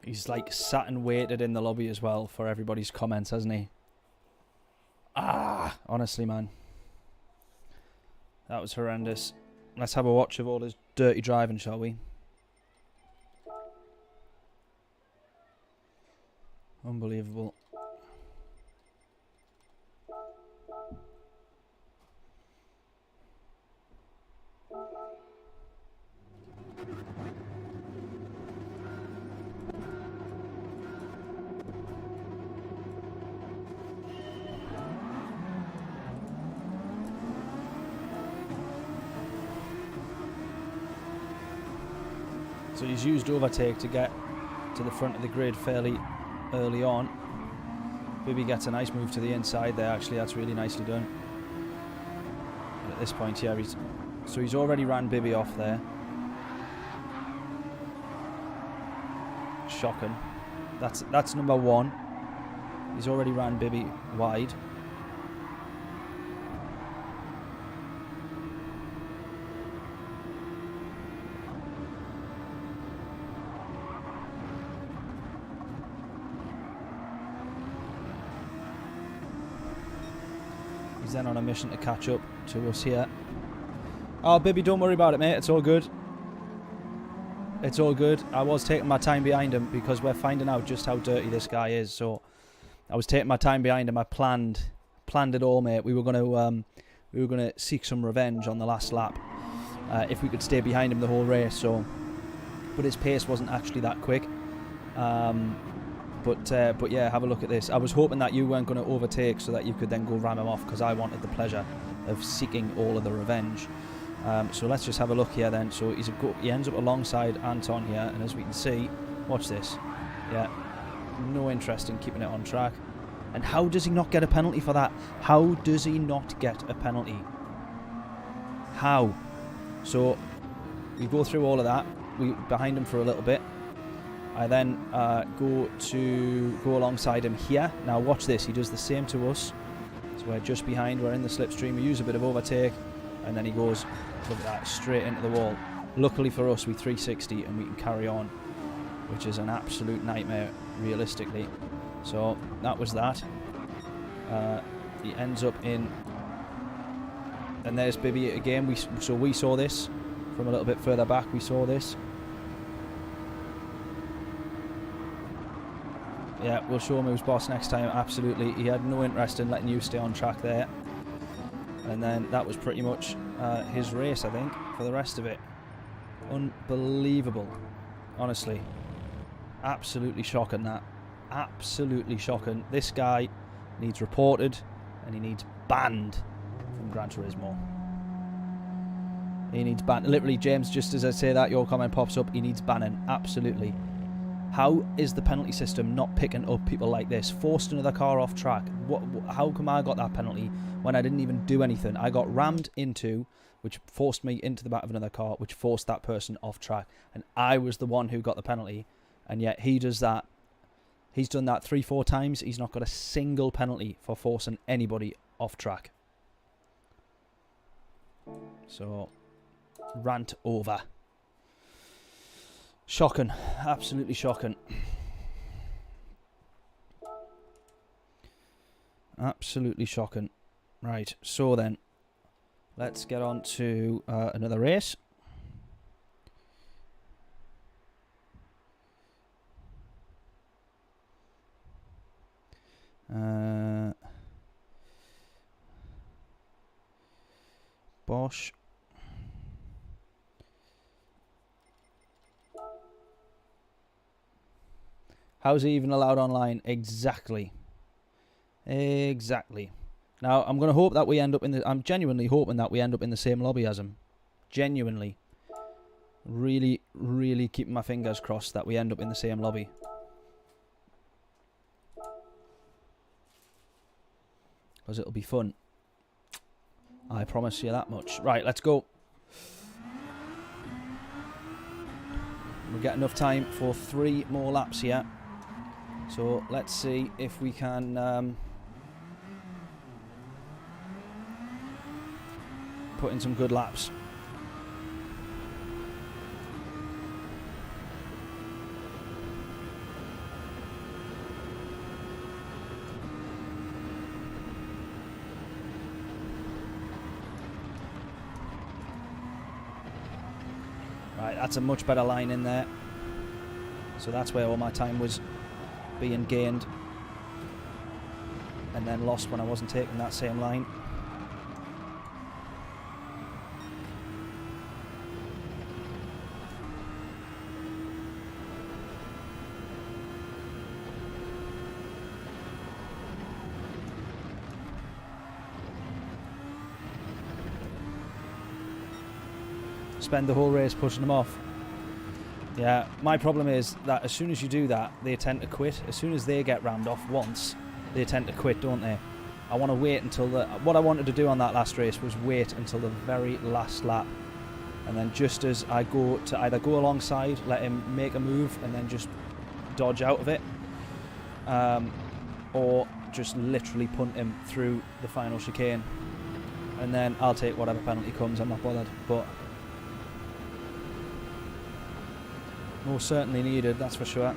He's like sat and waited in the lobby as well for everybody's comments, hasn't he? Ah, honestly, man. That was horrendous. Let's have a watch of all his dirty driving, shall we? Unbelievable. So he's used overtake to get to the front of the grid fairly early on. Bibby gets a nice move to the inside there, actually. That's really nicely done. But at this point, yeah, he's already ran Bibby off there. Shocking. That's number one. He's already ran Bibby wide. He's then on a mission to catch up to us here. Oh, Bibby, don't worry about it, mate. It's all good. It's all good. I was taking my time behind him because we're finding out just how dirty this guy is. So I was taking my time behind him. I planned it all, mate. We were gonna seek some revenge on the last lap if we could stay behind him the whole race. So, but his pace wasn't actually that quick. But yeah, have a look at this. I was hoping that you weren't going to overtake so that you could then go ram him off, because I wanted the pleasure of seeking all of the revenge. So let's just have a look here then. So he ends up alongside Anton here, and as we can see, watch this. Yeah, no interest in keeping it on track. And how does he not get a penalty for that? How does he not get a penalty? How? So we go through all of that. We behind him for a little bit. I then go alongside him here. Now watch this. He does the same to us. So we're just behind. We're in the slipstream. We use a bit of overtake, and then he goes, look at that, straight into the wall. Luckily for us, we 360 and we can carry on, which is an absolute nightmare, realistically. So that was that. He ends up in, and there's Bibby again. We saw this from a little bit further back. We saw this. Yeah, we'll show him who's boss next time, absolutely. He had no interest in letting you stay on track there. And then that was pretty much his race, I think, for the rest of it. Unbelievable, honestly. Absolutely shocking, that. Absolutely shocking. This guy needs reported, and he needs banned from Gran Turismo. He needs banned. Literally, James, just as I say that, your comment pops up, he needs banning, absolutely. How is the penalty system not picking up people like this? Forced another car off track. How come I got that penalty when I didn't even do anything? I got rammed into, which forced me into the back of another car, which forced that person off track. And I was the one who got the penalty. And yet he does that. He's done that 3-4 times. He's not got a single penalty for forcing anybody off track. So, rant over. Shocking. Absolutely shocking. Absolutely shocking. Right, so then, let's get on to another race. Bosch. How's he even allowed online? Exactly. Exactly. Now, I'm going to hope that we end up in the... I'm genuinely hoping that we end up in the same lobby as him. Genuinely. Really, really keeping my fingers crossed that we end up in the same lobby. Because it'll be fun. I promise you that much. Right, let's go. We've got enough time for 3 more laps here. So let's see if we can put in some good laps. Right, that's a much better line in there. So that's where all my time was being gained and then lost when I wasn't taking that same line. Spend the whole race pushing them off. Yeah, my problem is that as soon as you do that, they tend to quit. As soon as they get rammed off once, they tend to quit, don't they? I want to wait until the... What I wanted to do on that last race was wait until the very last lap. And then just as I go to either go alongside, let him make a move, and then just dodge out of it. Or just literally punt him through the final chicane. And then I'll take whatever penalty comes, I'm not bothered. But... most certainly needed, that's for sure.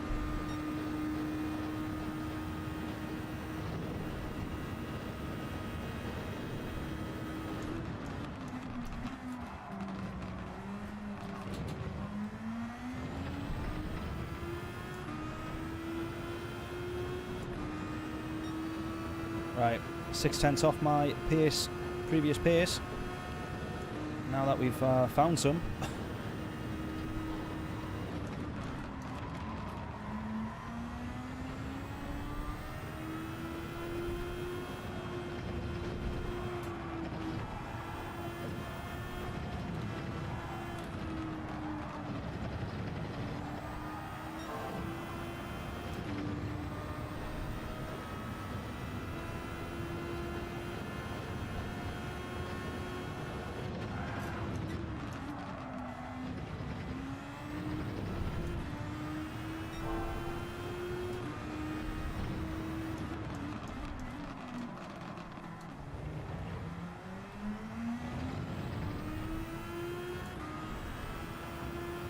Right, 6/10 off my pace, previous pace. Now that we've found some.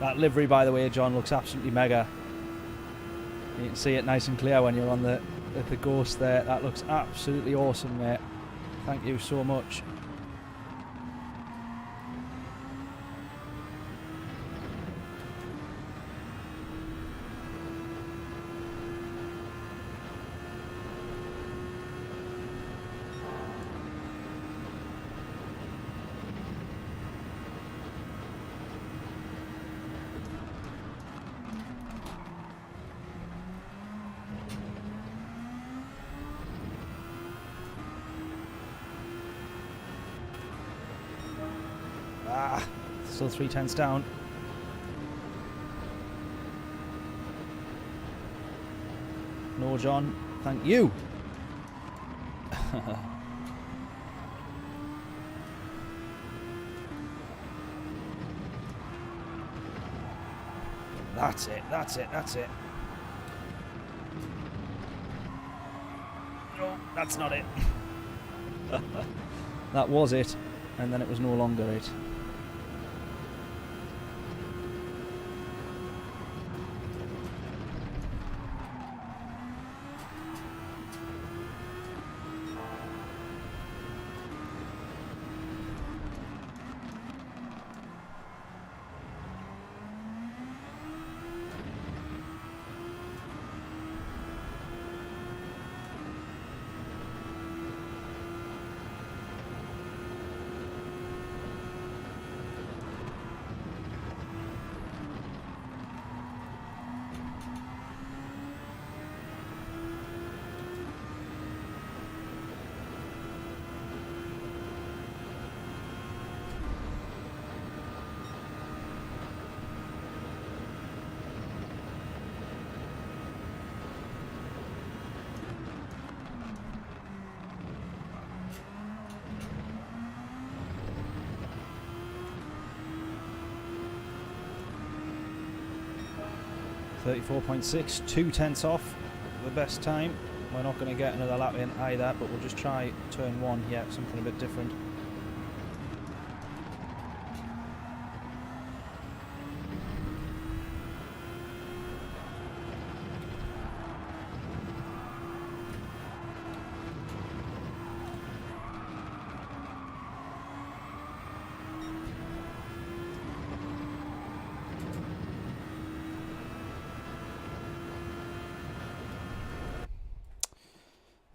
That livery, by the way, John, looks absolutely mega. You can see it nice and clear when you're on the Ghost there. That looks absolutely awesome, mate. Thank you so much. Still 3/10 down. No, John. Thank you. That's it. That's it. That's it. No, that's not it. That was it. And then it was no longer it. 34.6, 2/10 off the best time. We're not going to get another lap in either, but we'll just try turn 1 here, something a bit different.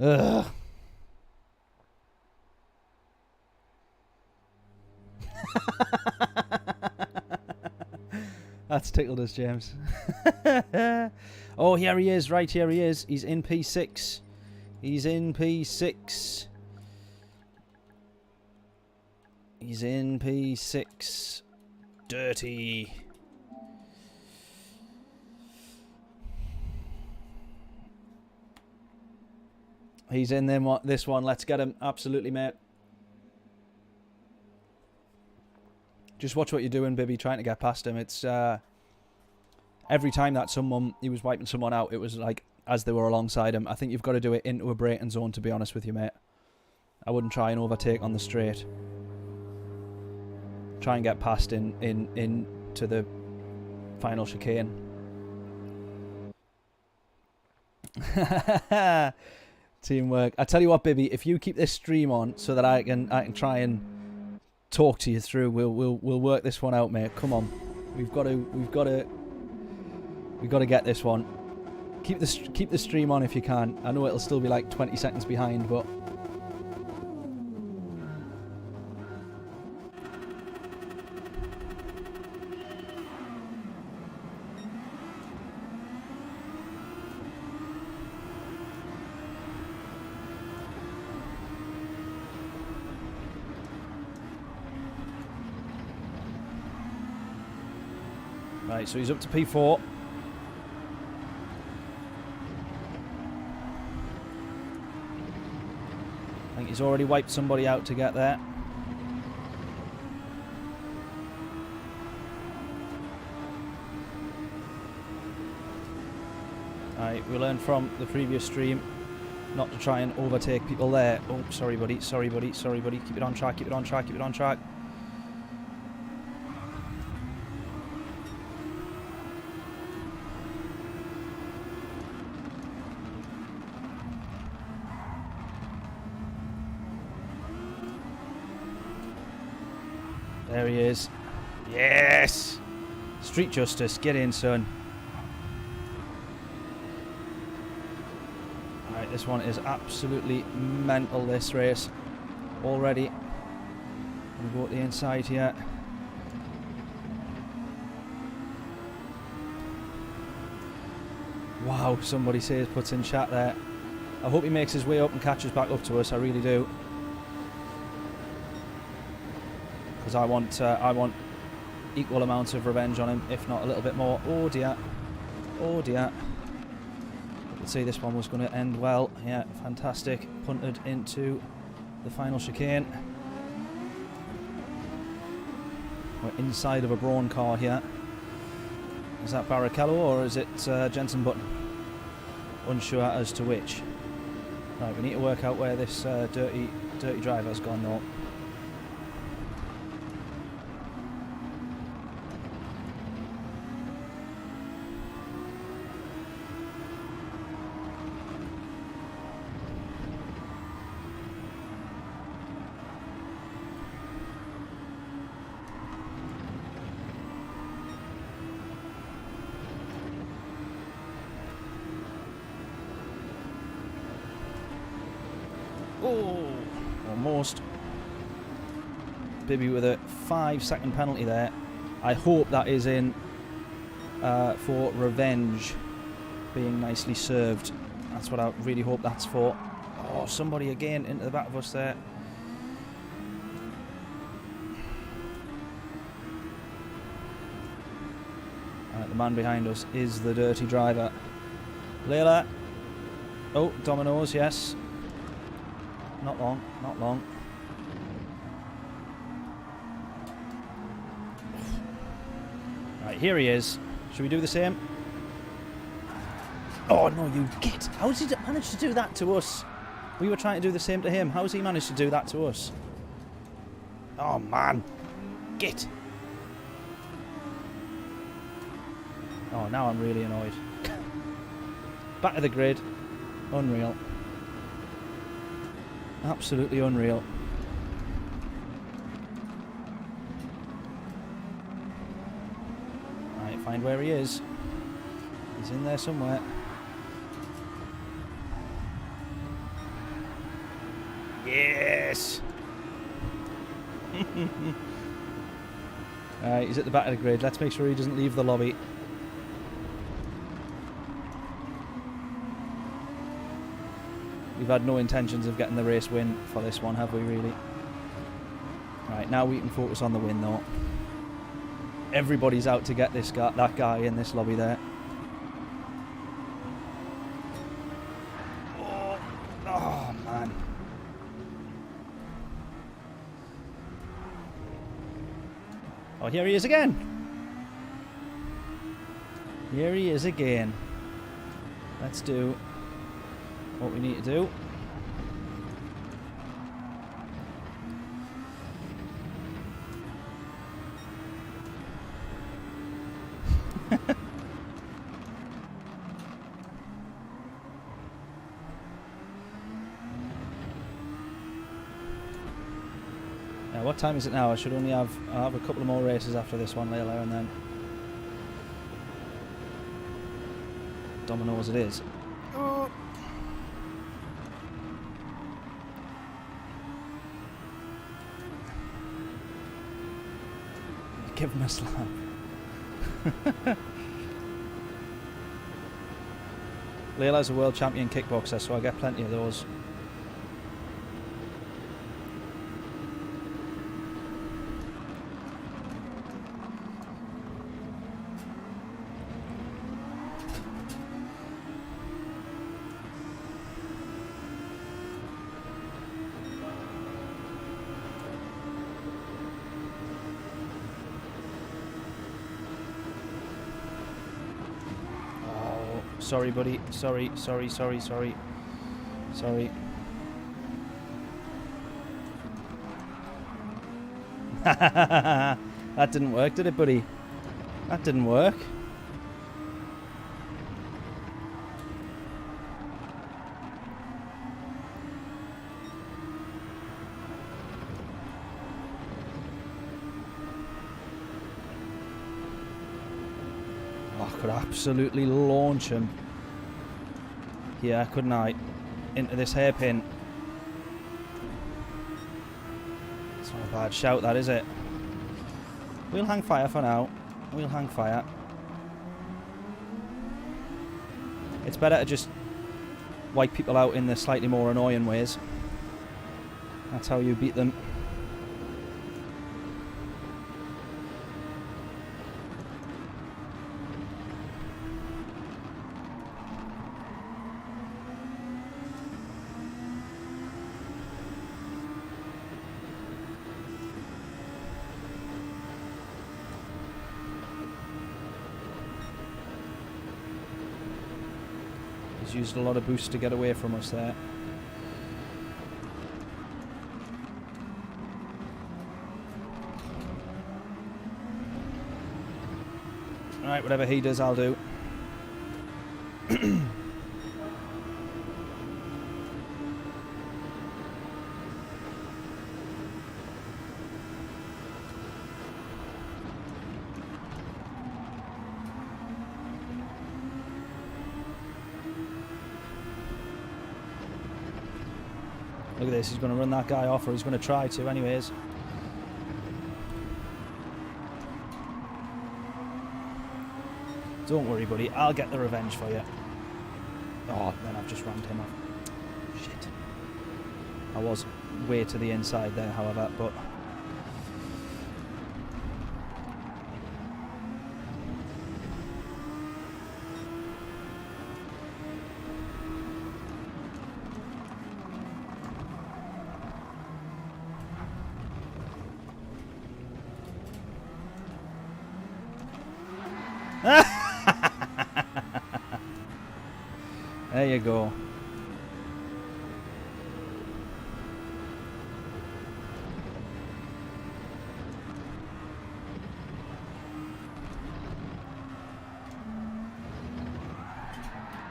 Ugh. That's tickled us, James. Oh, here he is. Right, here he is. He's in P6. He's in P6. He's in P6. Dirty. He's in this one. Let's get him. Absolutely, mate. Just watch what you're doing, Bibby, trying to get past him. It's every time that he was wiping someone out, it was like as they were alongside him. I think you've got to do it into a braking zone, to be honest with you, mate. I wouldn't try and overtake on the straight. Try and get past in to the final chicane. Teamwork. I tell you what, Bibby, if you keep this stream on so that I can try and talk to you through, we'll work this one out, mate. Come on, we've got to get this one. Keep the stream on if you can. I know it'll still be like 20 seconds behind, but right, so he's up to P4. I think he's already wiped somebody out to get there. Alright, we learned from the previous stream not to try and overtake people there. Oh, sorry buddy, sorry buddy, sorry buddy. Keep it on track, keep it on track, keep it on track. There he is. Yes! Street Justice, get in, son. Alright, this one is absolutely mental, this race. Already. We'll go to the inside here. Wow, somebody says, puts in chat there. I hope he makes his way up and catches back up to us, I really do. Because I want equal amounts of revenge on him, if not a little bit more. Oh dear. Oh dear. You can see this one was going to end well. Yeah, fantastic. Punted into the final chicane. We're inside of a Braun car here. Is that Barrichello or is it Jensen Button? Unsure as to which. Right, we need to work out where this dirty driver's gone though. Oh, almost. Bibby with a 5-second penalty there. I hope that is in for revenge being nicely served. That's what I really hope that's for. Oh, somebody again into the back of us there. Right, the man behind us is the dirty driver. Layla. Oh, Dominoes, yes. Not long, not long. Right, here he is. Should we do the same? Oh, no, you git. How did he manage to do that to us? We were trying to do the same to him. How has he managed to do that to us? Oh, man. Git. Oh, now I'm really annoyed. Back of the grid. Unreal. Absolutely unreal. Right, find where he is. He's in there somewhere. Yes! Alright, he's at the back of the grid. Let's make sure he doesn't leave the lobby. We've had no intentions of getting the race win for this one, have we, really? Right, now we can focus on the win, though. Everybody's out to get this guy, that guy in this lobby there. Oh, man. Oh, here he is again. Here he is again. Let's do what we need to do. Now, what time is it now? I should only have a couple of more races after this one, Layla, and then Dominoes it is. Oh. Give him a slap. Layla's a world champion kickboxer, so I get plenty of those. Sorry, buddy. Sorry. That didn't work, did it, buddy? That didn't work. I could absolutely launch him. Yeah, couldn't I? Into this hairpin. It's not a bad shout, that, is it? We'll hang fire for now. We'll hang fire. It's better to just wipe people out in the slightly more annoying ways. That's how you beat them. Used a lot of boost to get away from us there. Alright, whatever he does, I'll do. Look at this, he's going to run that guy off, or he's going to try to anyways. Don't worry, buddy, I'll get the revenge for you. Oh, then I've just rammed him off. Shit. I was way to the inside there, however, but... There you go.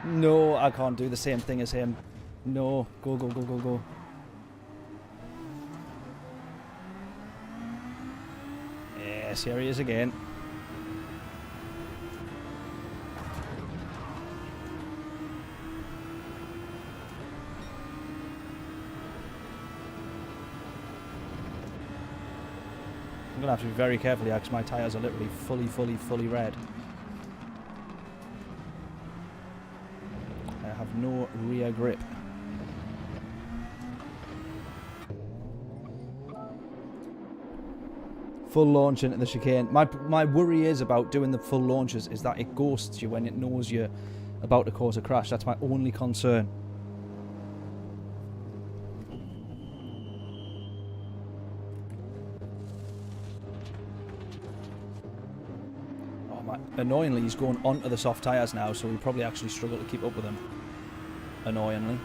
No, I can't do the same thing as him. No, go, go, go, go, go. Yes, here he is again. I'm going to have to be very careful here because my tyres are literally fully red. I have no rear grip. Full launch into the chicane. My worry is about doing the full launches is that it ghosts you when it knows you're about to cause a crash. That's my only concern. Annoyingly, he's going onto the soft tyres now, so we probably actually struggle to keep up with him. Annoyingly.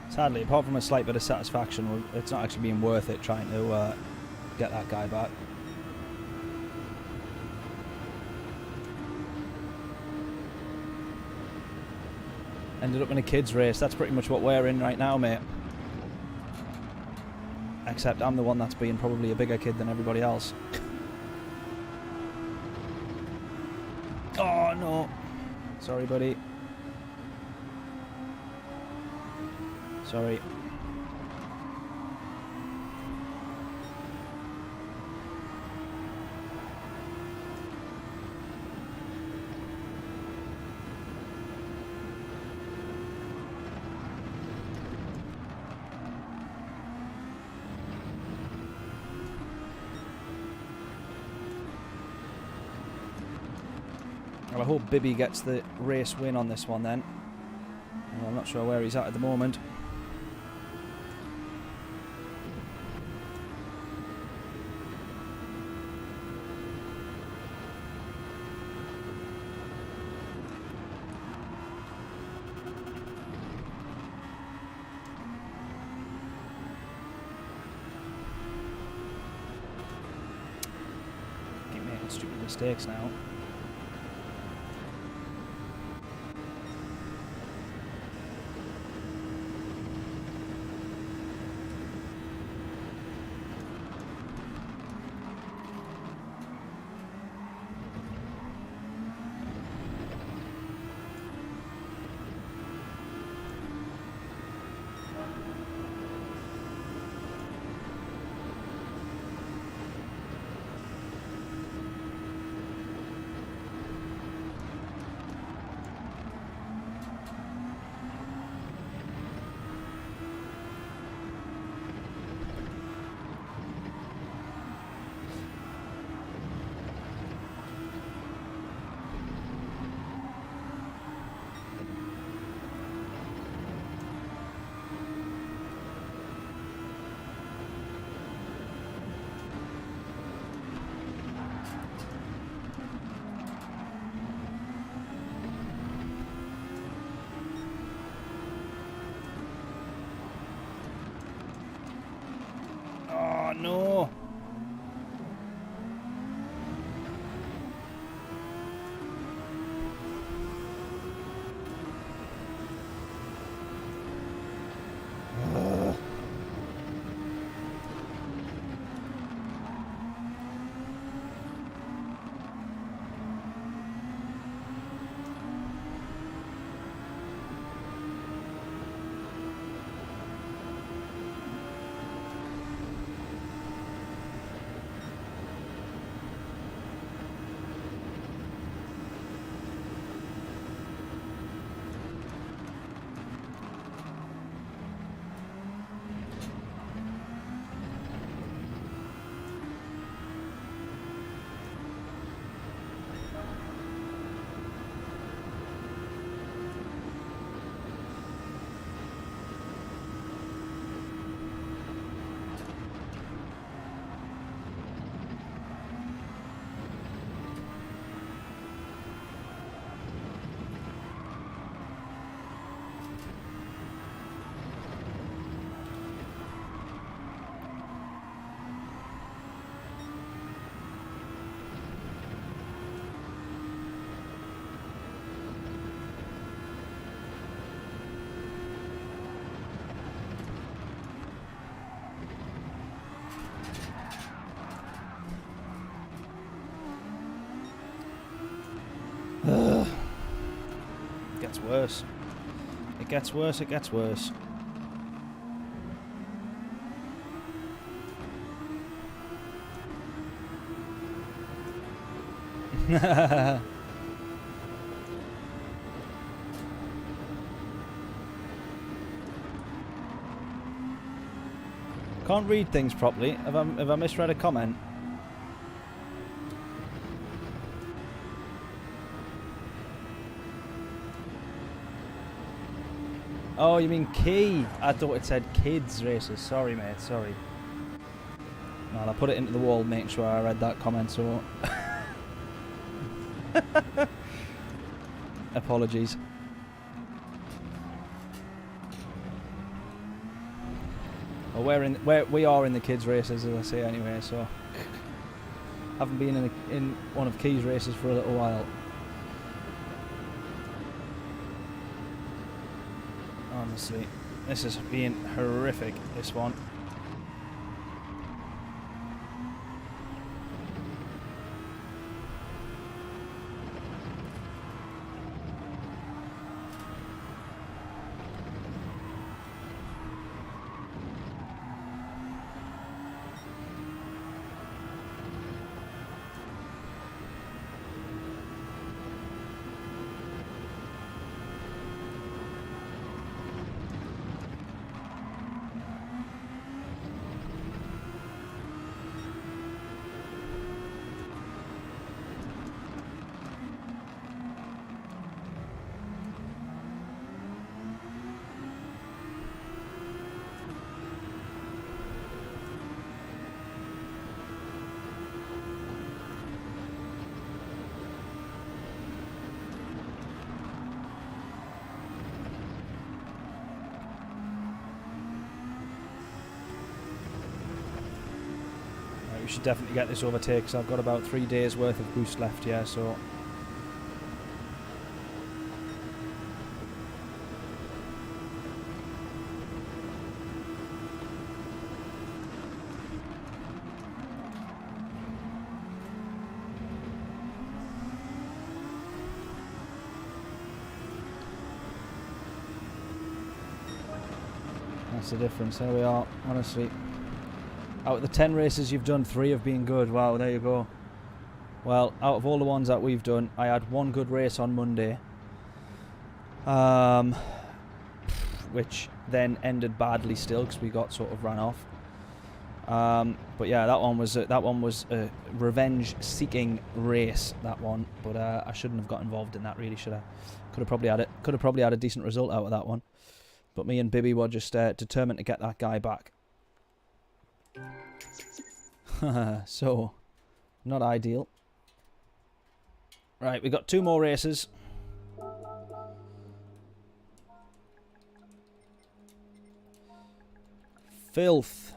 Sadly, apart from a slight bit of satisfaction, it's not actually been worth it trying to get that guy back. Ended up in a kids race. That's pretty much what we're in right now, mate. Except I'm the one that's being probably a bigger kid than everybody else. Oh, no. Sorry, buddy. Sorry. Well, I hope Bibby gets the race win on this one then. Well, I'm not sure where he's at the moment. Keep making stupid mistakes now. No. It gets worse. It gets worse, it gets worse. Can't read things properly. Have I misread a comment? Oh, you mean key? I thought it said kids races. Sorry, mate. Sorry. No, I put it into the wall, making sure I read that comment. So, apologies. Well, we are in the kids races, as I say anyway. So, haven't been in one of Key's races for a little while. Honestly, this has been horrific, this one. We should definitely get this overtake because I've got about 3 days worth of boost left, yeah, so... That's the difference, there we are, honestly. Out of the 10 races you've done, 3 have been good. Wow, there you go. Well, out of all the ones that we've done, I had one good race on Monday. Which then ended badly still because we got sort of run off. But yeah, that one was a revenge-seeking race. That one, but I shouldn't have got involved in that. Really, should I? Could have probably had a decent result out of that one. But me and Bibby were just determined to get that guy back. So, not ideal. Right, we got 2 more races. Filth.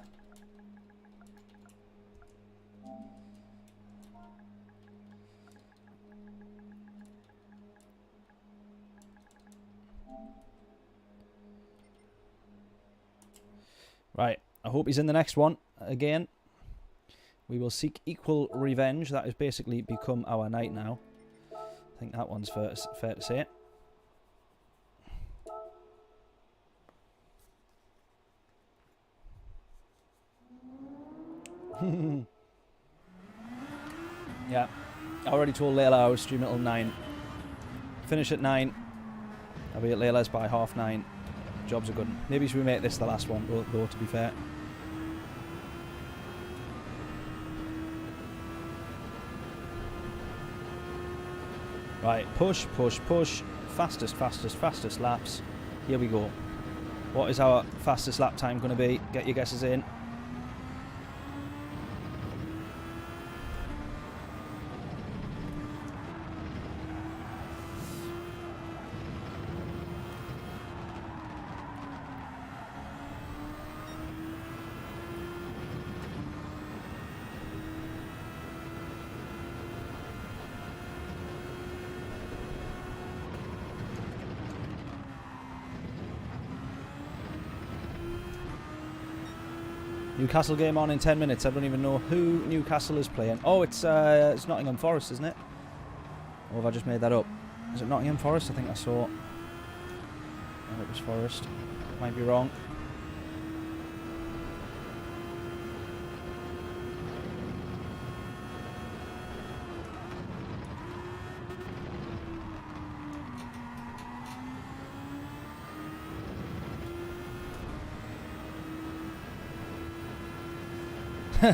Right, I hope he's in the next one again. We will seek equal revenge. That has basically become our night now. I think that one's fair to say. Yeah, I already told Layla I was streaming till 9. Finish at 9. I'll be at Layla's by 9:30. Job's a good one. Maybe should we make this the last one, though, to be fair. Right, push, push, push. Fastest, fastest, fastest laps. Here we go. What is our fastest lap time going to be? Get your guesses in. Newcastle game on in 10 minutes. I don't even know who Newcastle is playing. Oh, it's Nottingham Forest, isn't it? Or have I just made that up? Is it Nottingham Forest? I think I saw. Oh, it was Forest. Might be wrong.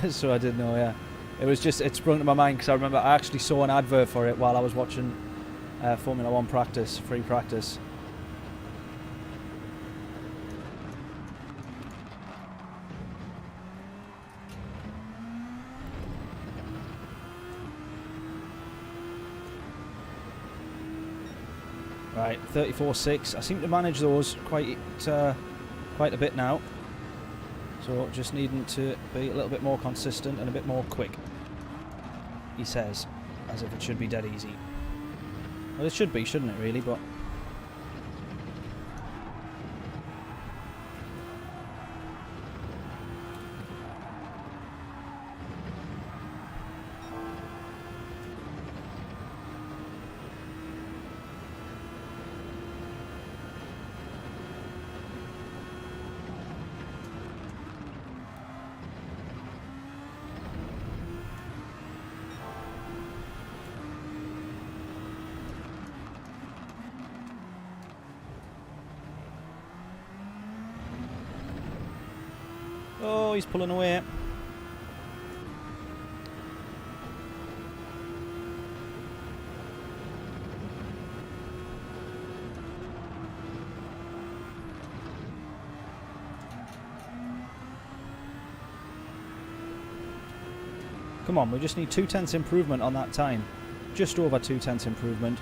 So I did know, yeah. It sprung to my mind because I remember I actually saw an advert for it while I was watching Formula 1 practice, free practice. Right, 34.6. I seem to manage those quite a bit now. So just needing to be a little bit more consistent and a bit more quick, he says, as if it should be dead easy. Well, it should be, shouldn't it, really, but... Oh, he's pulling away. Come on, we just need 0.2 improvement on that time. Just over 0.2 improvement.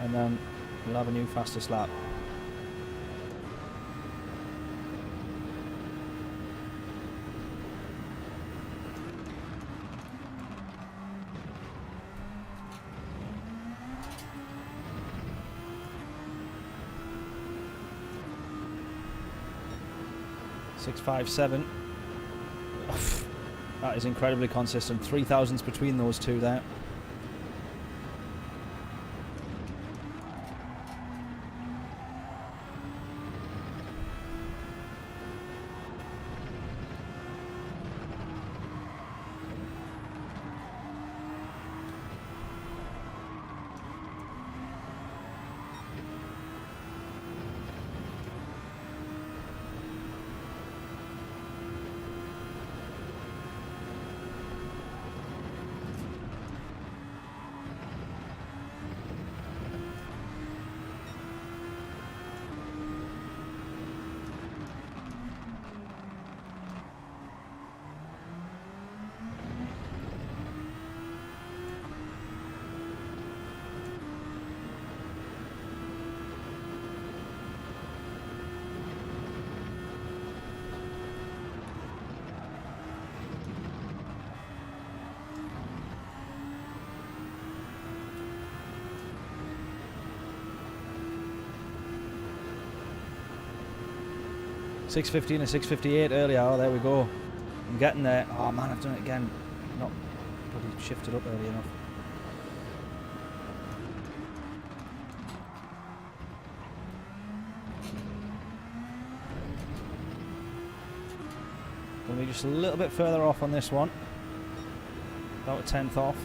And then we'll have a new fastest lap. .657. That is incredibly consistent. 3,000s between those two there. 650 and a 658 earlier. Oh, there we go. I'm getting there. Oh man, I've done it again. Not probably shifted up early enough. Gonna be just a little bit further off on this one. About a tenth off.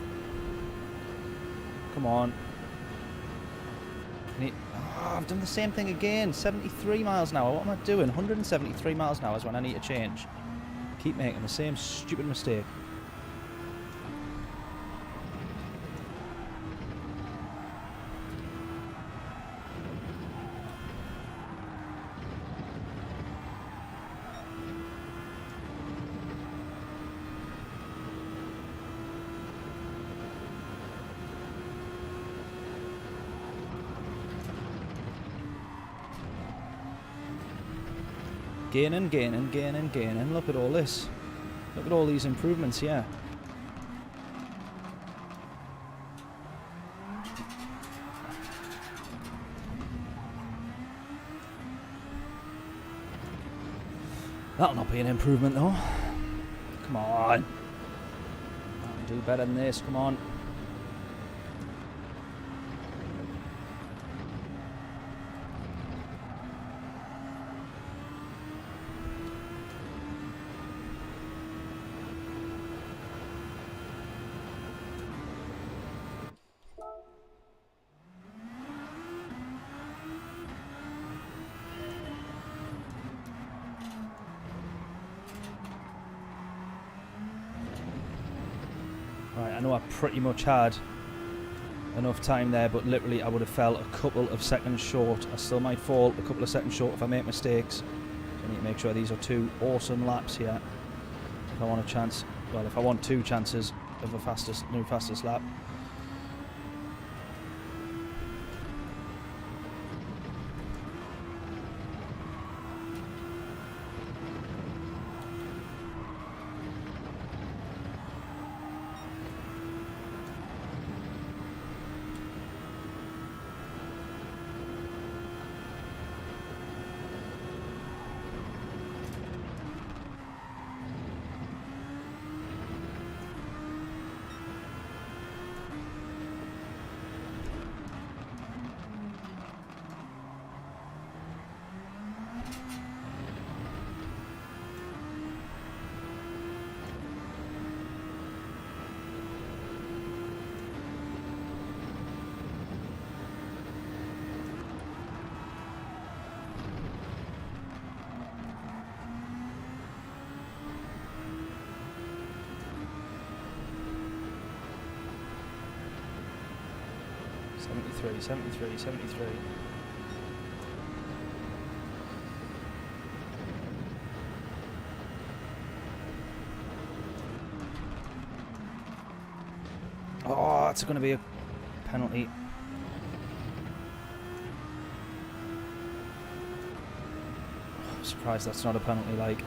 Come on. Oh, I've done the same thing again. 73 miles an hour. What am I doing? 173 miles an hour is when I need to change. Keep making the same stupid mistake. Gaining, gaining, gaining, gaining. Look at all this. Look at all these improvements here. That'll not be an improvement though. Come on. I'll do better than this, come on. Right, I know I pretty much had enough time there, but literally I would have fell a couple of seconds short. I still might fall a couple of seconds short if I make mistakes. So I need to make sure these are two awesome laps here. If I want a chance, well, if I want two chances of a new fastest lap. Seventy-three. Oh, that's going to be a penalty. I'm surprised that's not a penalty, like.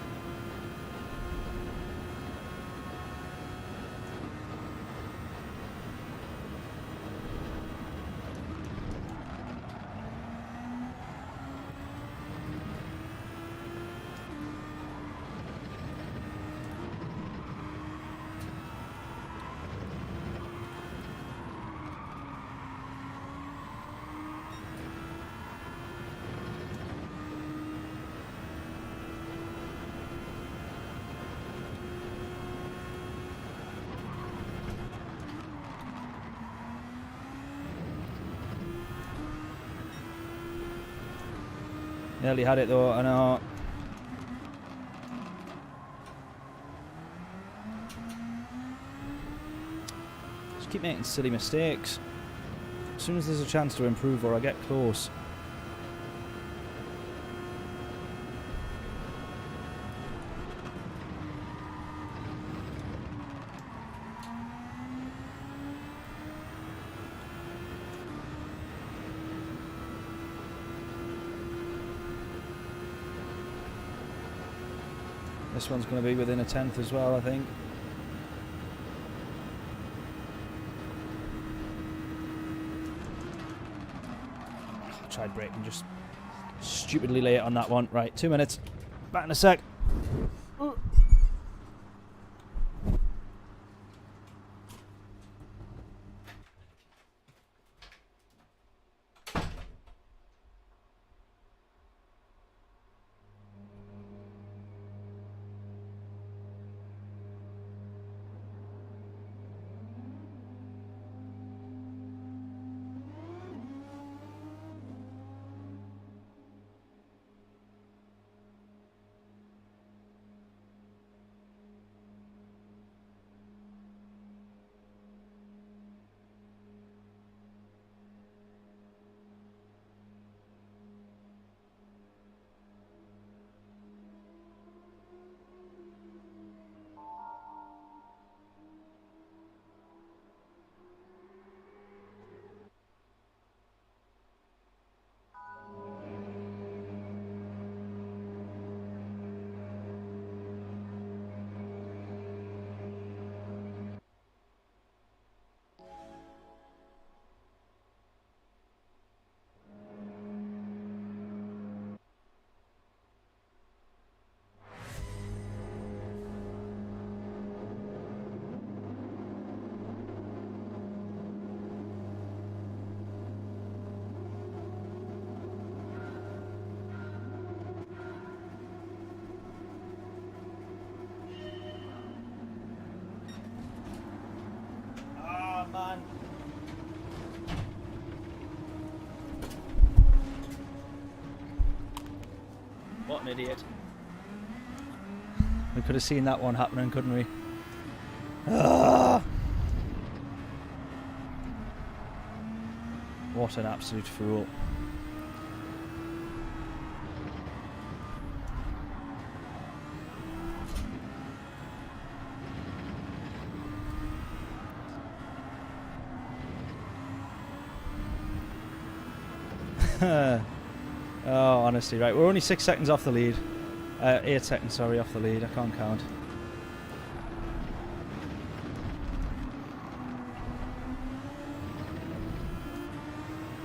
Nearly had it though, I know. Just keep making silly mistakes. As soon as there's a chance to improve or I get close. This one's going to be within a tenth as well, I think. I tried braking just stupidly late on that one. Right, 2 minutes. Back in a sec. Man. What an idiot. We could have seen that one happening, couldn't we? Ah! What an absolute fool. Oh, honestly, right. We're only 6 seconds off the lead. 8 seconds, sorry, off the lead. I can't count.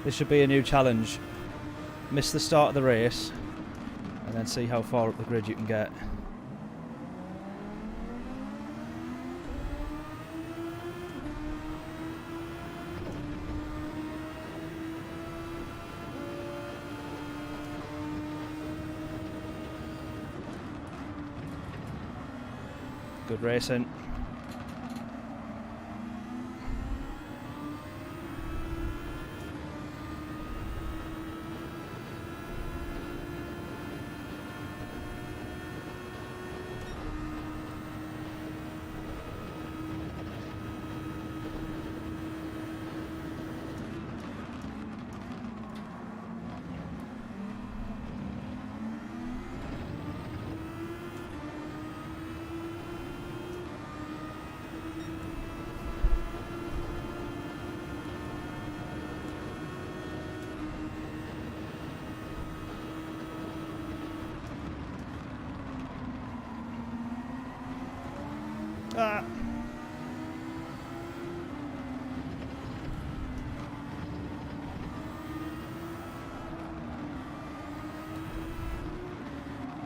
This should be a new challenge. Miss the start of the race, and then see how far up the grid you can get. Good racing. Ah.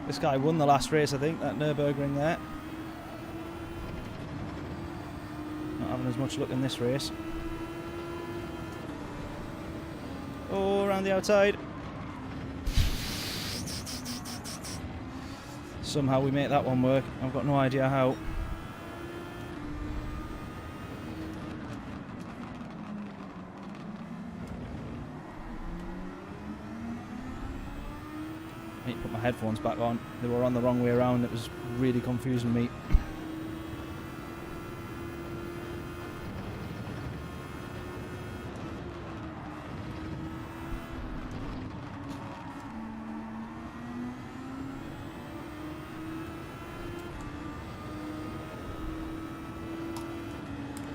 This guy won the last race, I think, that Nürburgring there. Not having as much luck in this race. Oh, around the outside. Somehow we make that one work. I've got no idea how. I need to put my headphones back on. They were on the wrong way around. It was really confusing me.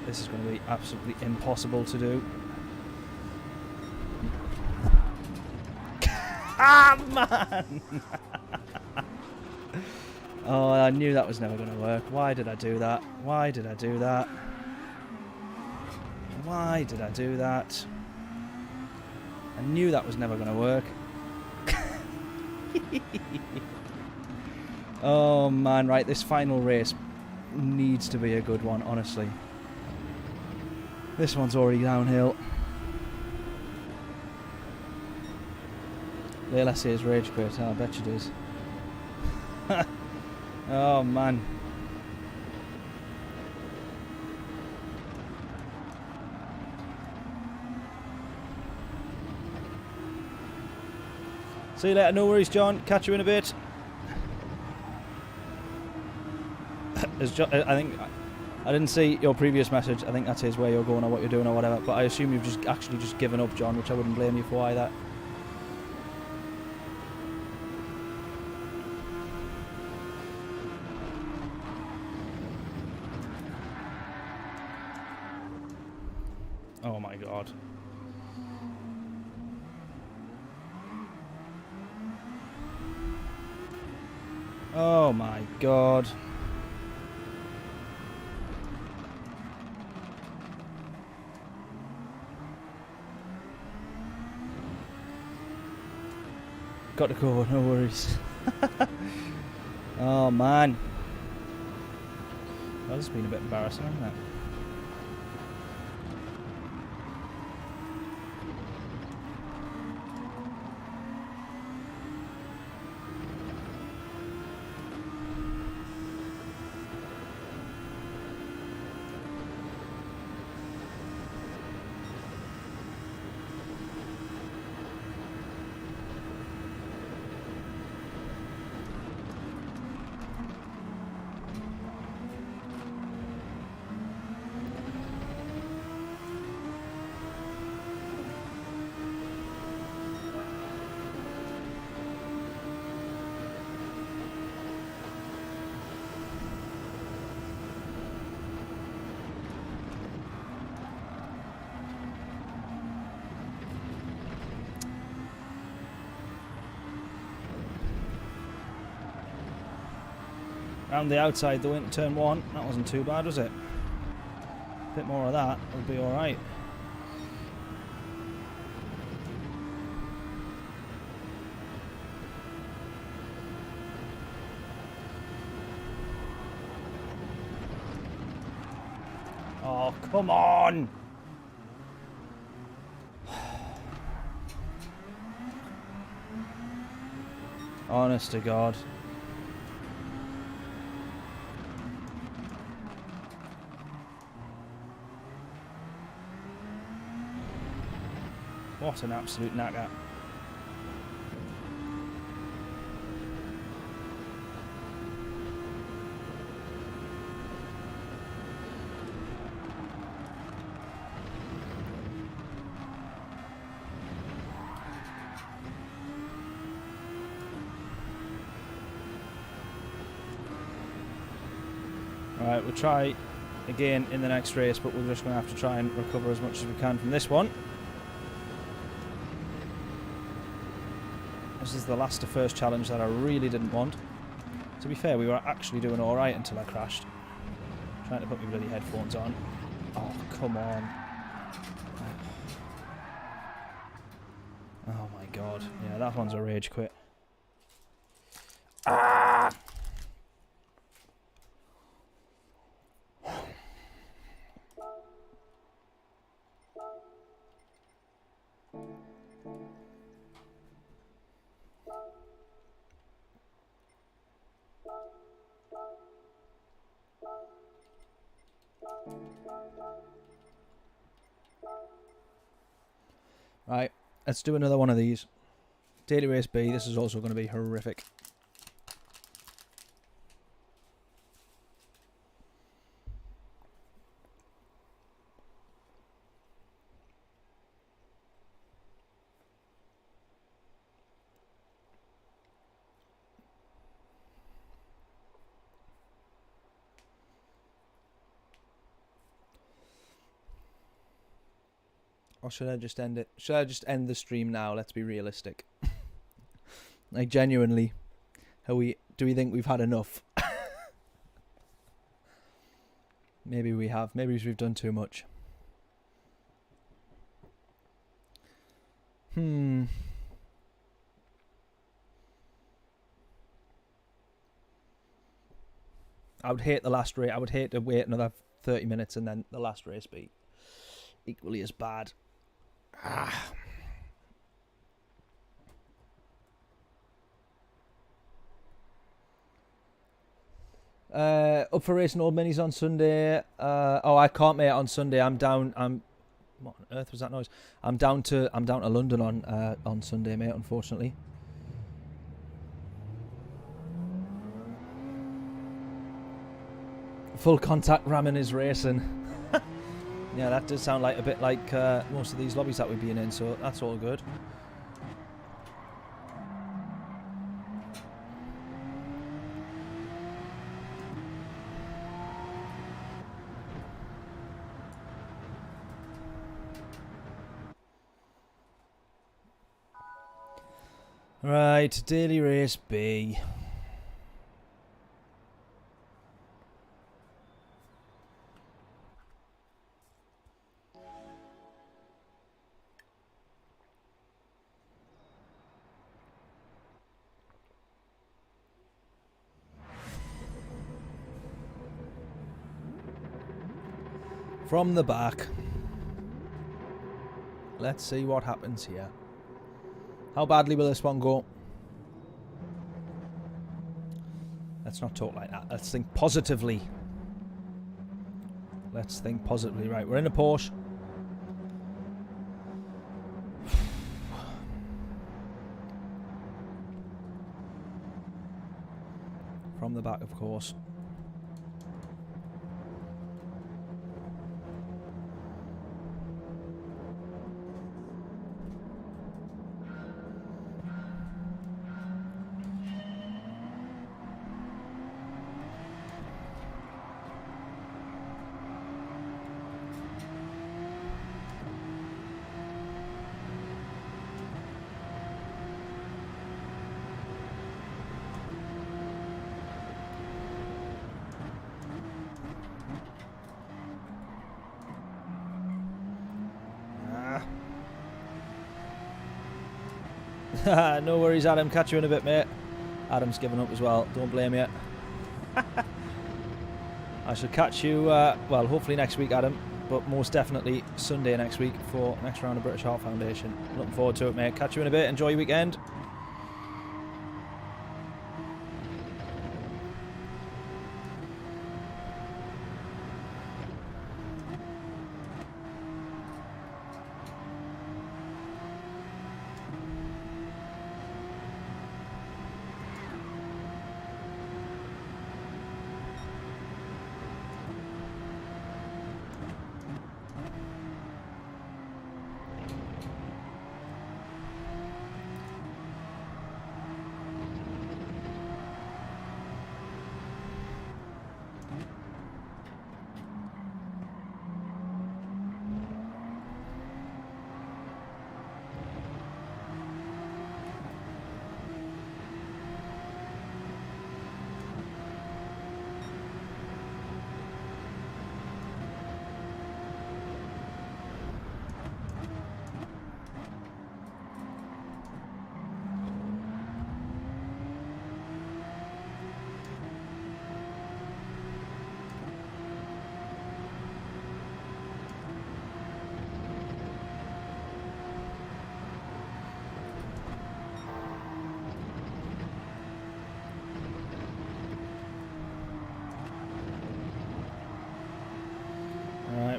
This is going to be absolutely impossible to do. Ah, man! Oh, I knew that was never going to work. Why did I do that? Why did I do that? Why did I do that? I knew that was never going to work. Oh man, right, this final race needs to be a good one, honestly. This one's already downhill. Layla says rage quit. I bet you does. Oh man. See you later, no worries, John. Catch you in a bit. As John, I think I didn't see your previous message. I think that says where you're going or what you're doing or whatever. But I assume you've just actually just given up, John, which I wouldn't blame you for either. Oh my god. Oh my god. Got to go, no worries. Oh man. Well, this has been a bit embarrassing, hasn't it? Around the outside, though, into turn one. That wasn't too bad, was it? A bit more of that, it'll be alright. Oh, come on! Honest to God. What an absolute knacker. Alright, we'll try again in the next race, but we're just going to have to try and recover as much as we can from this one. This is the last to first challenge that I really didn't want. To be fair, we were actually doing alright until I crashed. Trying to put my bloody headphones on. Oh, come on. Oh my god. Yeah, that one's a rage quit. Ah! Right, let's do another one of these. Daily Race B, this is also going to be horrific. Or should I just end it? Should I just end the stream now? Let's be realistic. Like, genuinely, do we think we've had enough? Maybe we have. Maybe we've done too much. I would hate the last race. I would hate to wait another 30 minutes and then the last race be equally as bad. Up for racing old minis on Sunday. Oh, I can't, mate. On Sunday, I'm down. What on earth was that noise? I'm down to London on Sunday, mate. Unfortunately. Full contact ramming is racing. Yeah, that does sound like a bit like most of these lobbies that we've been in. So that's all good. Right, daily race B. From the back. Let's see what happens here. How badly will this one go? Let's not talk like that. Let's think positively. Let's think positively. Right, we're in a Porsche. From the back, of course. No worries, Adam. Catch you in a bit, mate. Adam's given up as well. Don't blame you. I shall catch you, well, hopefully next week, Adam. But most definitely Sunday next week for next round of British Heart Foundation. Looking forward to it, mate. Catch you in a bit. Enjoy your weekend.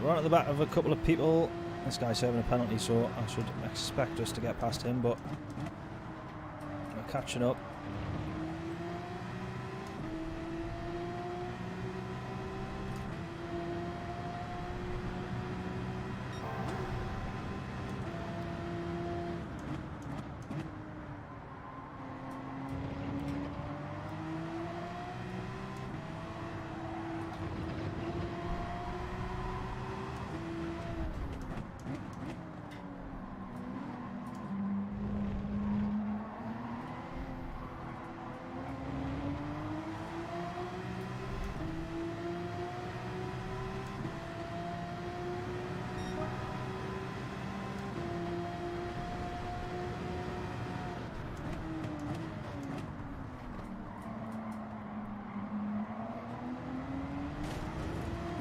We're on at the back of a couple of people. This guy's serving a penalty, so I should expect us to get past him, but we're catching up.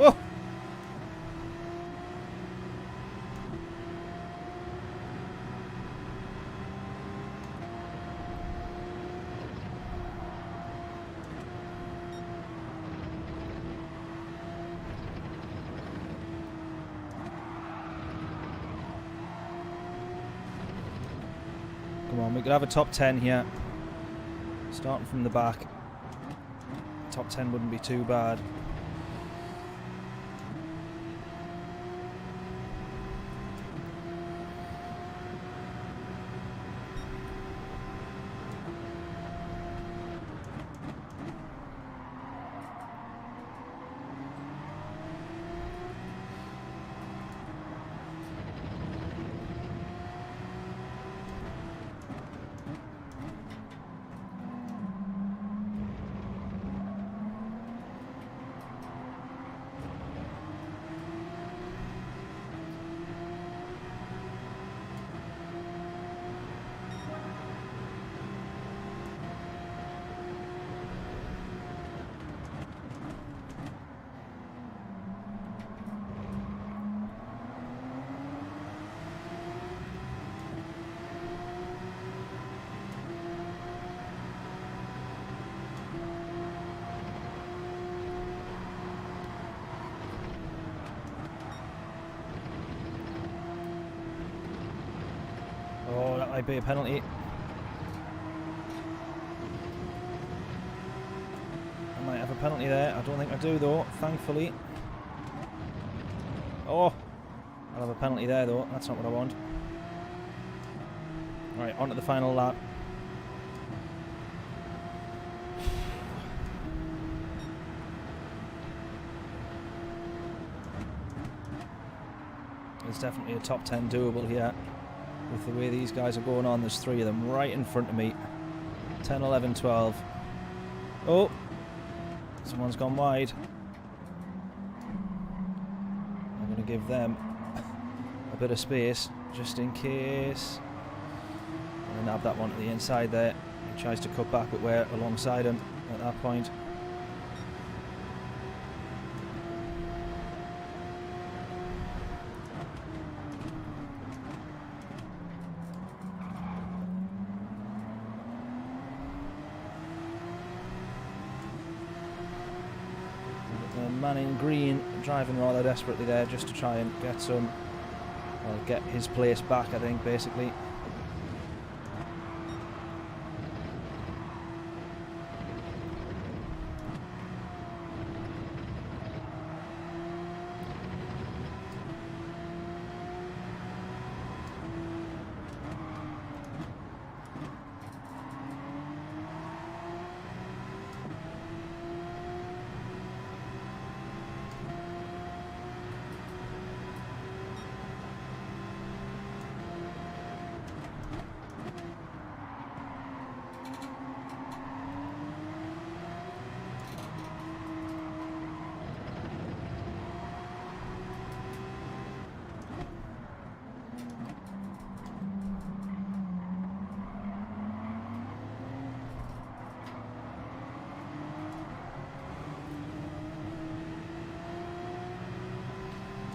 Oh! Come on, we could have a top 10 here. Starting from the back. Top 10 wouldn't be too bad. Oh, that might be a penalty. I might have a penalty there. I don't think I do though, thankfully. Oh, I'll have a penalty there though. That's not what I want. Right, on to the final lap. There's definitely a top 10 doable here. With the way these guys are going on, there's 3 of them right in front of me. 10, 11, 12. Oh! Someone's gone wide. I'm going to give them a bit of space, just in case. And then have that one to the inside there. He tries to cut back, but we're alongside him at that point. Man in green driving rather desperately there just to try and get some, well, get his place back, I think, basically.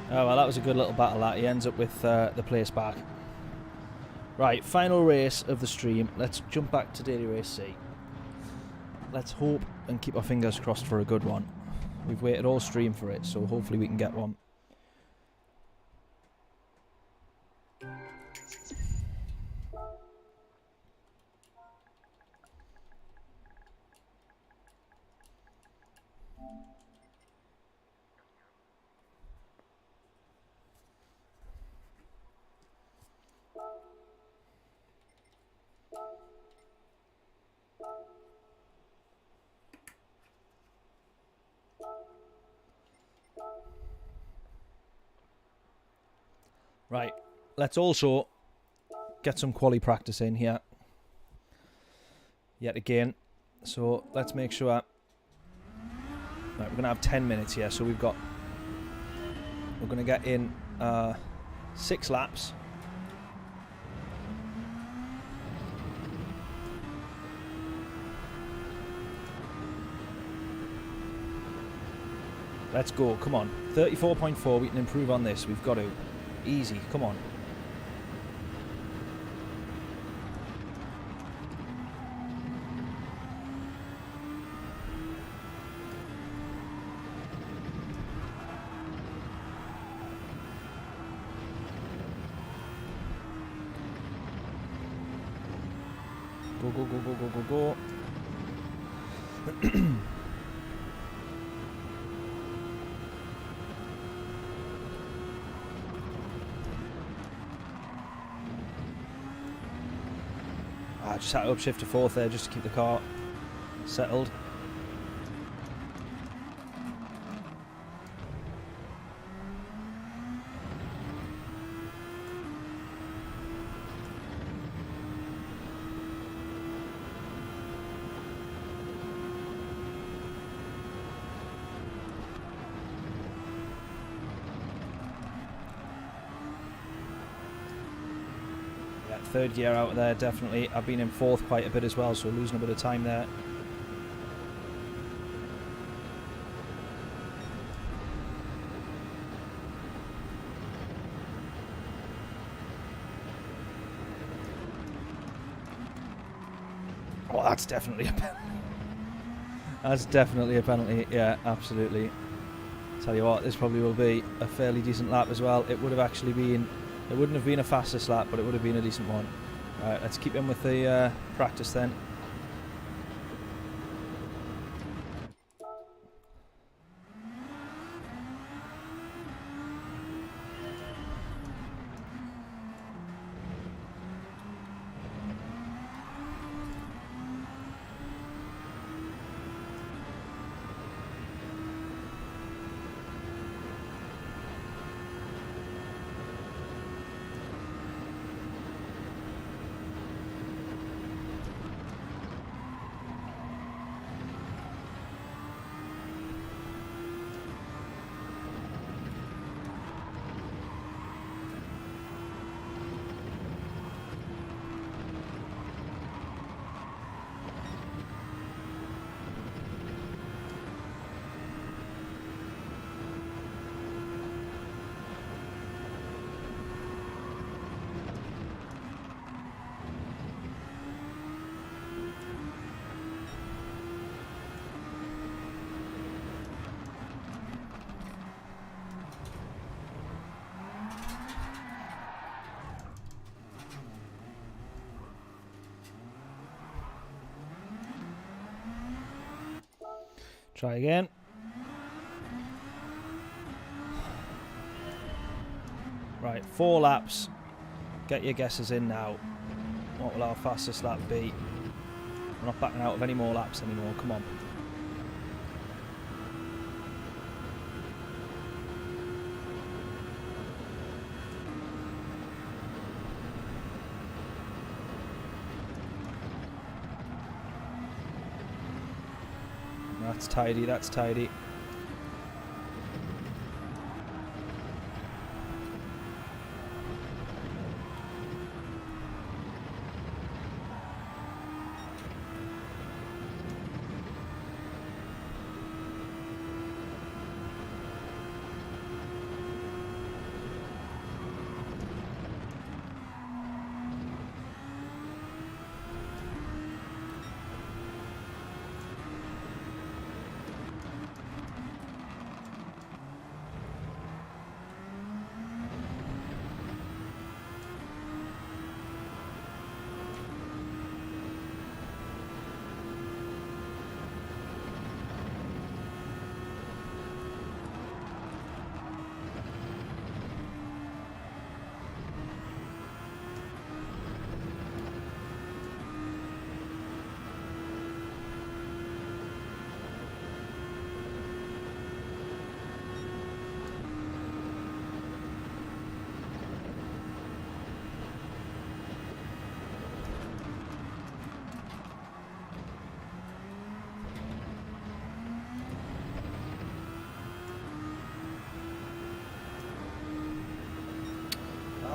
Oh well, that was a good little battle that. He ends up with the place back. Right, final race of the stream. Let's jump back to Daily Race C. Let's hope and keep our fingers crossed for a good one. We've waited all stream for it, so hopefully we can get one. Right, let's also get some quali practice in here. Yet again. So let's make sure. Right, we're going to have 10 minutes here. So we're going to get in 6 laps. let's go. Come on. 34.4. We can improve on this. We've got to. Easy. Come on. Go, go, go, go, go, go, go. I just had to upshift to fourth there just to keep the car settled. Third gear out there, definitely. I've been in fourth quite a bit as well, so losing a bit of time there. Oh, that's definitely a penalty. That's definitely a penalty. Yeah, absolutely. Tell you what, this probably will be a fairly decent lap as well. It would have actually been... It wouldn't have been a fastest lap, but it would have been a decent one. Alright, let's keep in with the practice then. Try again. Right, 4 laps. Get your guesses in now. What will our fastest lap be? We're not backing out of any more laps anymore. Come on. That's tidy, that's tidy.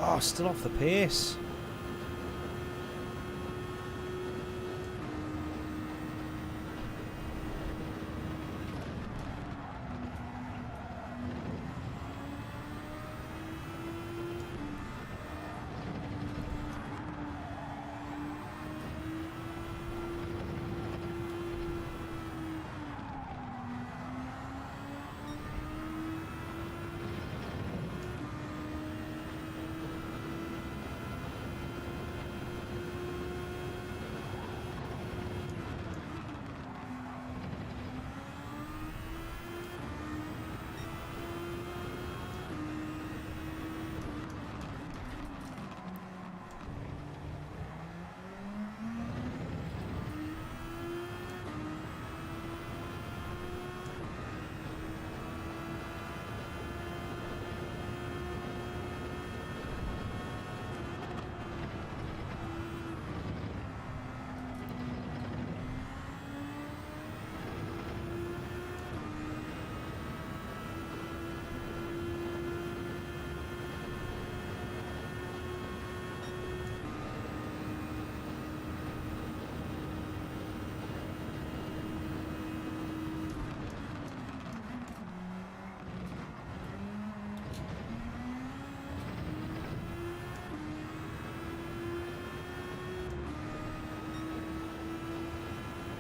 Oh, still off the pace.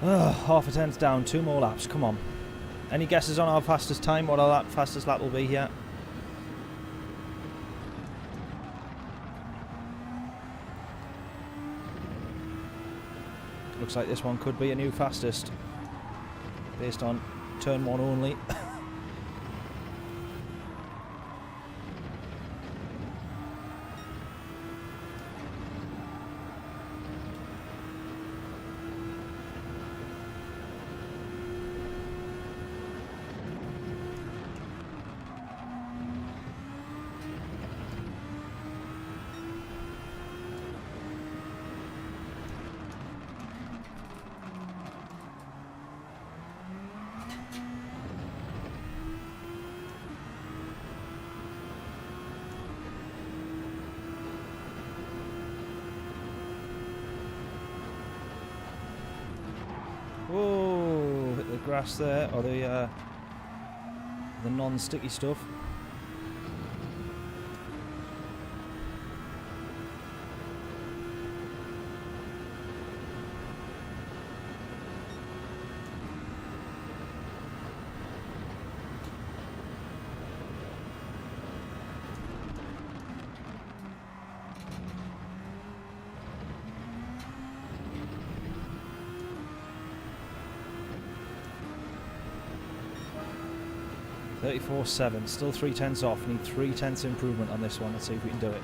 Half a tenth down, 2 more laps, come on. Any guesses on our fastest time, what our fastest lap will be here? Looks like this one could be a new fastest, based on turn 1 only. Whoa, hit the grass there, or the non-sticky stuff. .34.7, still 3/10 off. Need 3/10 improvement on this one. Let's see if we can do it.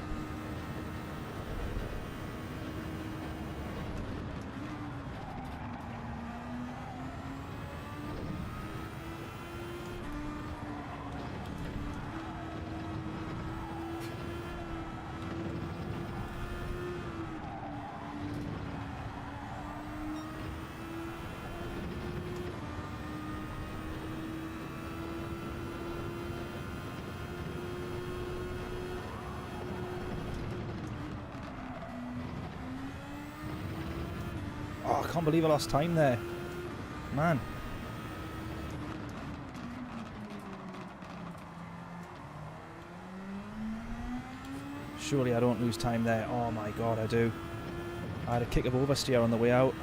Oh, I can't believe I lost time there. Man. Surely I don't lose time there. Oh my god, I do. I had a kick of oversteer on the way out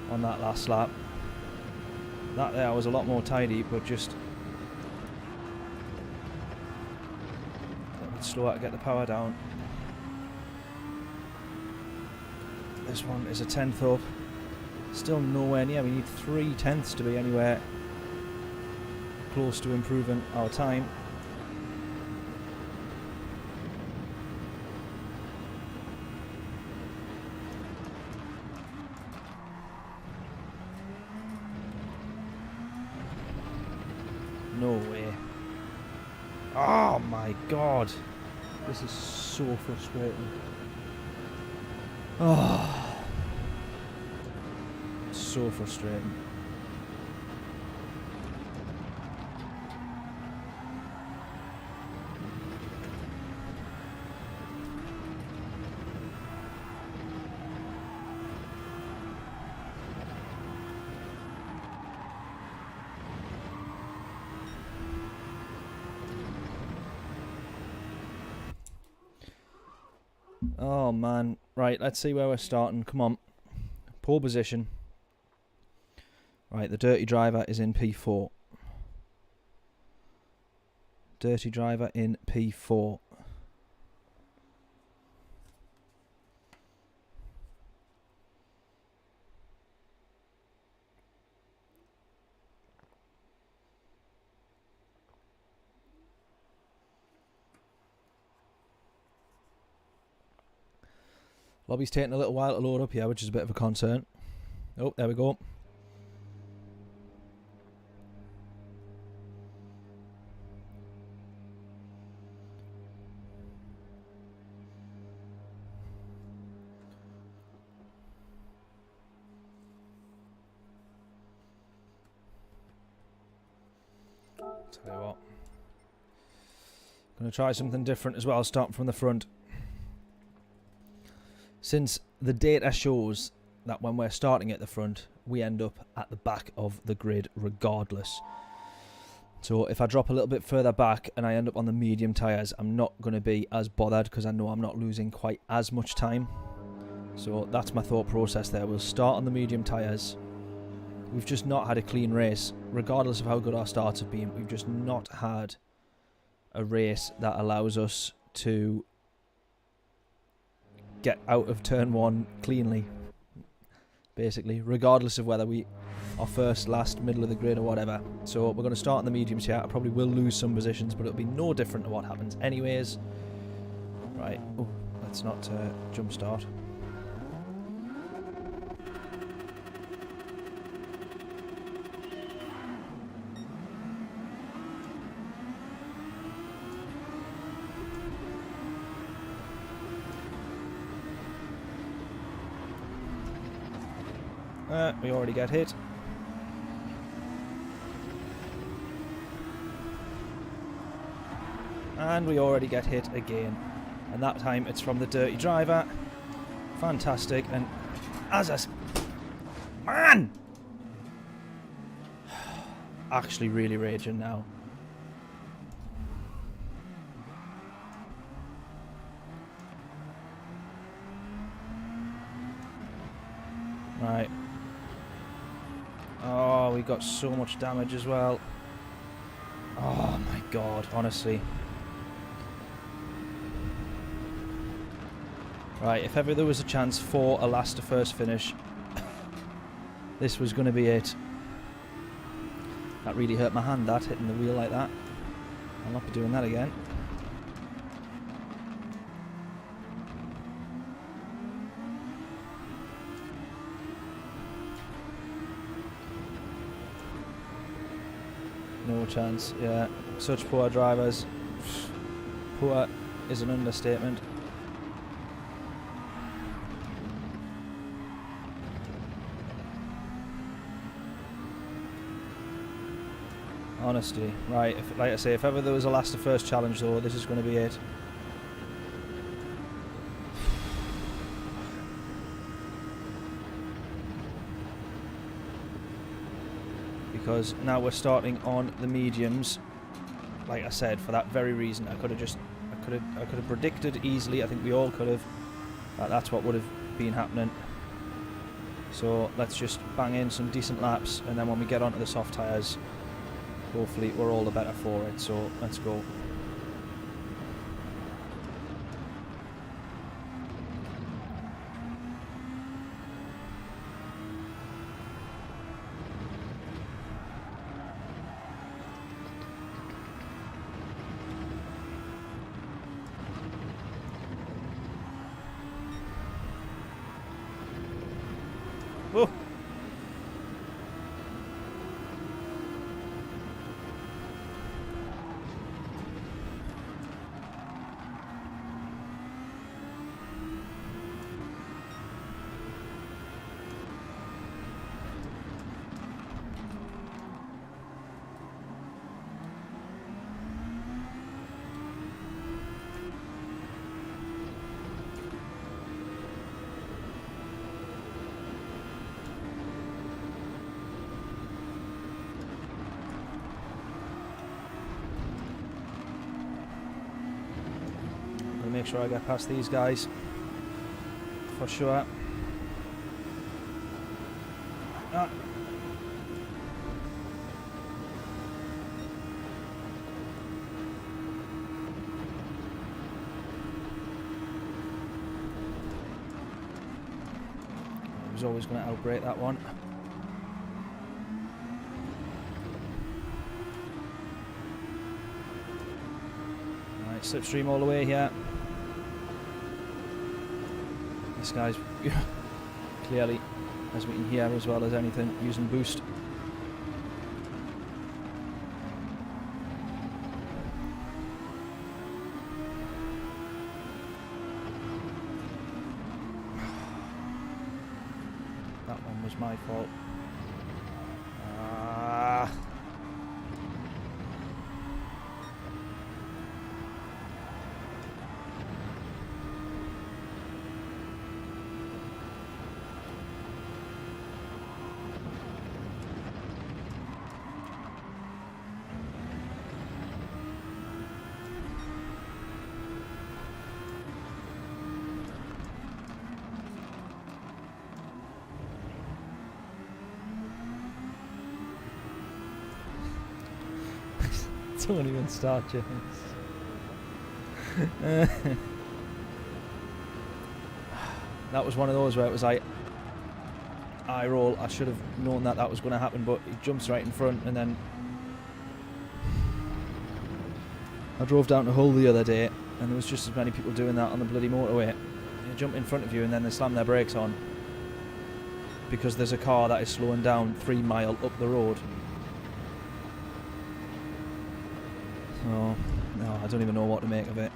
on that last lap. That there was a lot more tidy, but just a little bit slower to get the power down. This one is a 10th up. Still nowhere near. We need 3/10 to be anywhere close to improving our time. No way. Oh my god. This is so frustrating. Oh. So frustrating. Oh man. Right, let's see where we're starting. Come on. Pole position. Right, the dirty driver is in P4. Dirty driver in P4. Lobby's taking a little while to load up here, which is a bit of a concern. Oh, there we go. Tell you what, I'm going to try something different as well, starting from the front. Since the data shows that when we're starting at the front, we end up at the back of the grid regardless. So if I drop a little bit further back and I end up on the medium tyres, I'm not going to be as bothered because I know I'm not losing quite as much time. So that's my thought process there. We'll start on the medium tyres. We've just not had a clean race. Regardless of how good our starts have been, we've just not had a race that allows us to get out of turn 1 cleanly, basically, regardless of whether we are first, last, middle of the grid or whatever. So we're going to start in the mediums here. I probably will lose some positions, but it'll be no different to what happens anyways. Right, oh, let's not jump start. We already get hit. And we already get hit again. And that time it's from the dirty driver. Fantastic. And as a... Man! Actually really raging now. Right. Oh, we got so much damage as well. Oh my god, honestly. Right, if ever there was a chance for a last to first finish, this was going to be it. That really hurt my hand, that, hitting the wheel like that. I'll not be doing that again. No chance, yeah. Such poor drivers. Poor is an understatement. Honestly, right, if, like I say, if ever there was a last to first challenge though, this is going to be it. Because now we're starting on the mediums. Like I said, for that very reason, I could have predicted easily. I think we all could have. That's what would have been happening. So let's just bang in some decent laps, and then when we get onto the soft tyres, hopefully we're all the better for it. So let's go. Oh. Make sure I get past these guys for sure. Ah. I was always going to outbrake that one. Right, slipstream all the way here. This guy's clearly, as we can hear as well as anything, using boost. That one was my fault. Don't even start, James. That was one of those where it was like, eye roll. I should have known that that was going to happen, but he jumps right in front, and then I drove down to Hull the other day, and there was just as many people doing that on the bloody motorway. They jump in front of you, and then they slam their brakes on because there's a car that is slowing down 3 miles up the road. So, no, I don't even know what to make of it.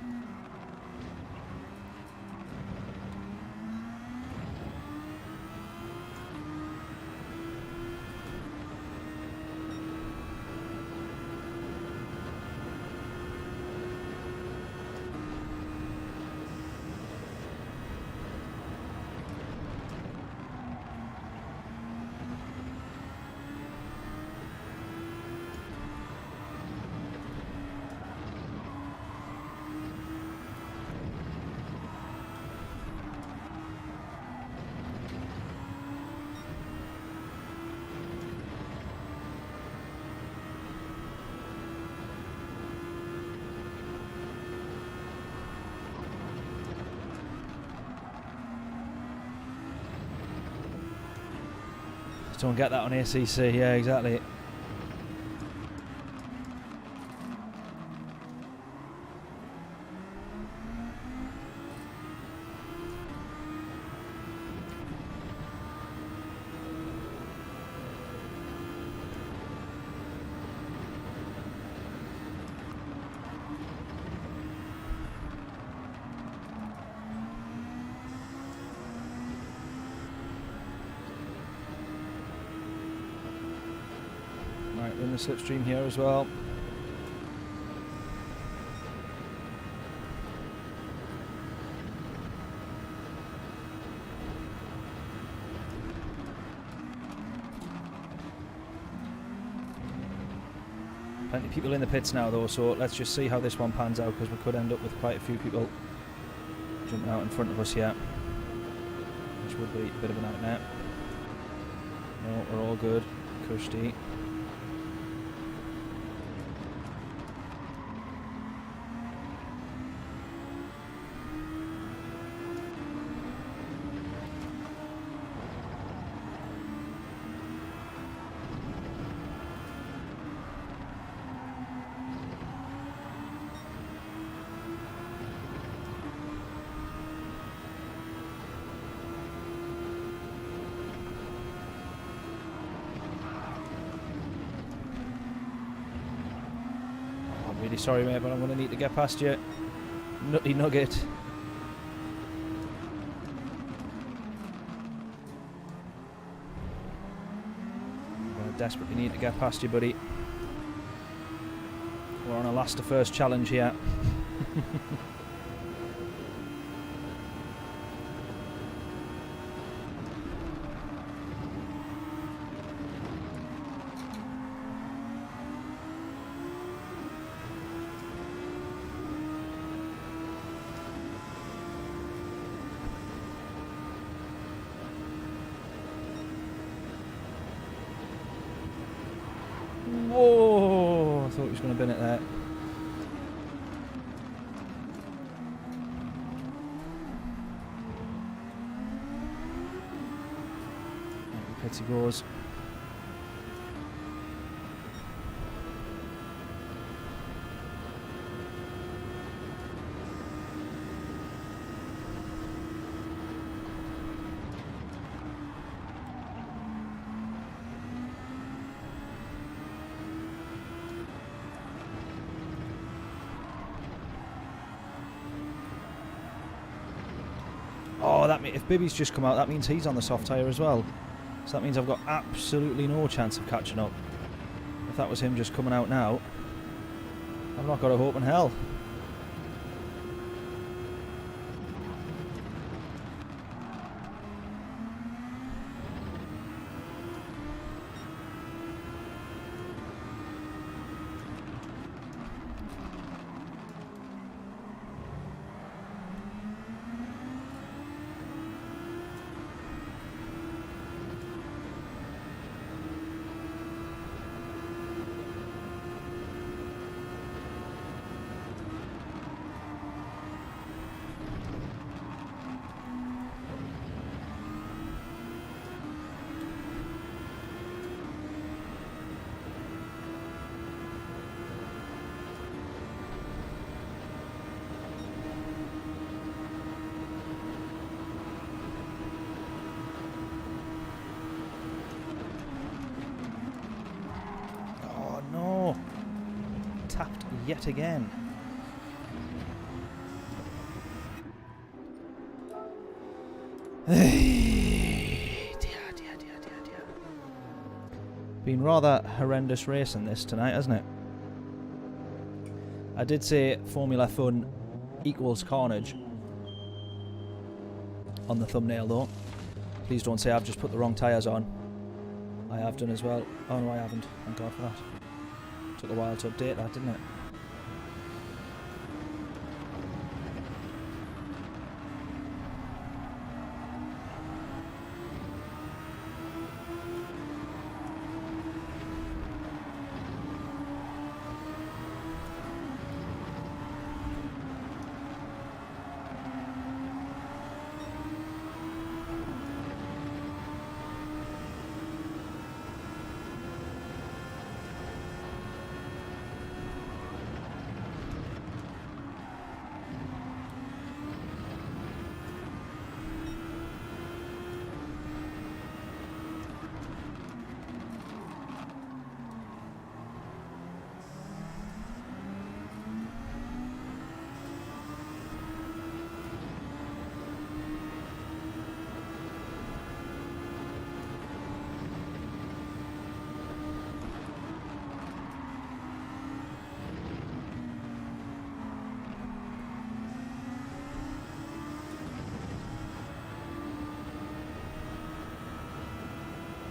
Don't get that on ACC, yeah, exactly. Right, we're in the slipstream here as well. Plenty of people in the pits now though, so let's just see how this one pans out, because we could end up with quite a few people jumping out in front of us here, which would be a bit of a nightmare. No, we're all good. Cushy. Really sorry, mate, but I'm going to need to get past you. Nutty nugget. I'm going to desperately need to get past you, buddy. We're on a last to first challenge here. Whoa! I thought he was going to bin it there. Pits he goes. Oh, that means if Bibby's just come out, that means he's on the soft tyre as well. So that means I've got absolutely no chance of catching up. If that was him just coming out now, I've not got a hope in hell. tapped yet again. Dear. Been rather horrendous racing this tonight, hasn't it? I did say Formula Fun equals carnage on the thumbnail though. Please don't say I've just put the wrong tyres on. I have done as well. Oh no, I haven't. Thank God for that. Took a while to update that, didn't it?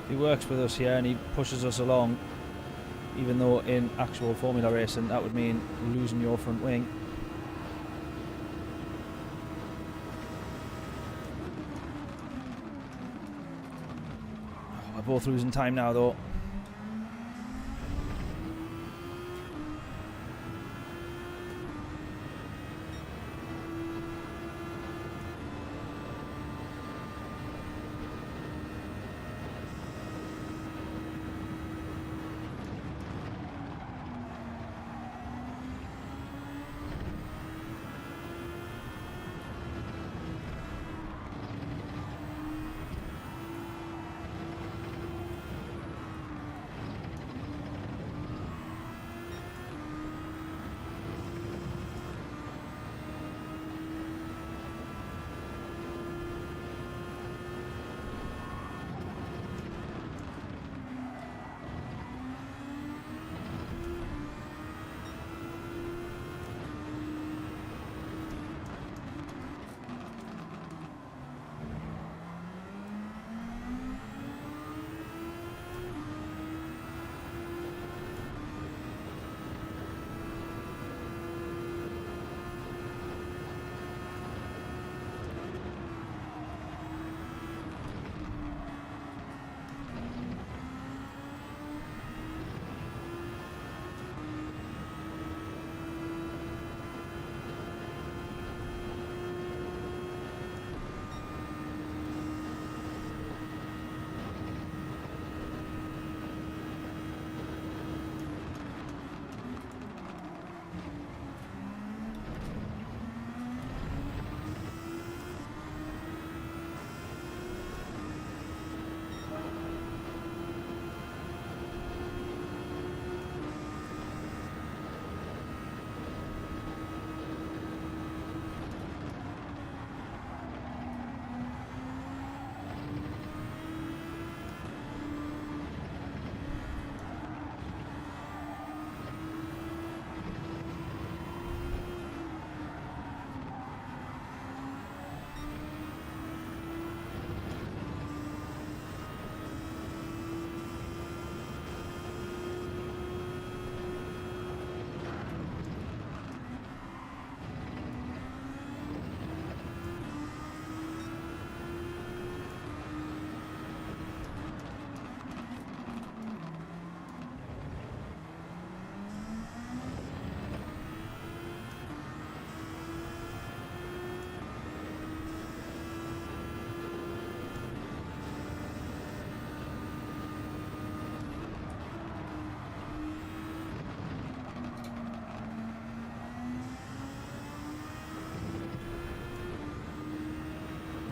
He works with us here and he pushes us along, even though in actual Formula racing that would mean losing your front wing. Oh, we're both losing time now though.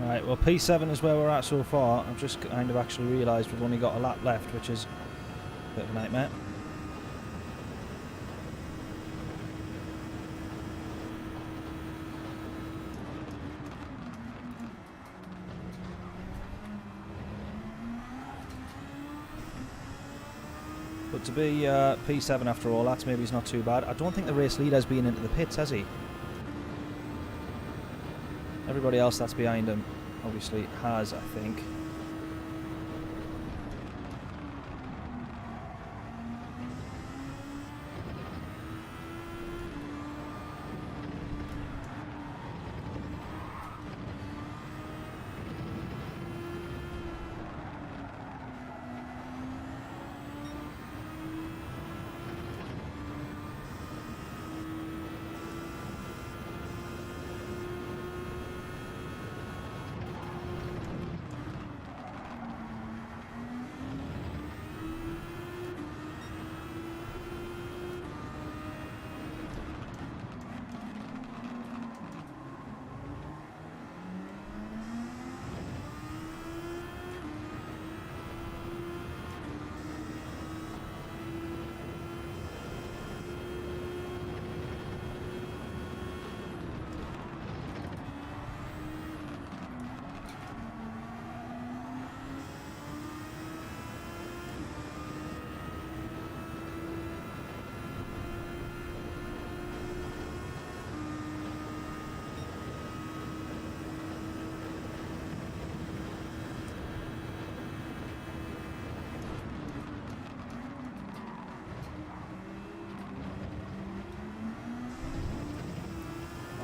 Right, well P7 is where we're at so far. I've just kind of actually realised we've only got a lap left, which is a bit of a nightmare. But to be P7 after all, that's maybe not too bad. I don't think the race leader's been into the pits, has he? Everybody else that's behind him obviously has, I think.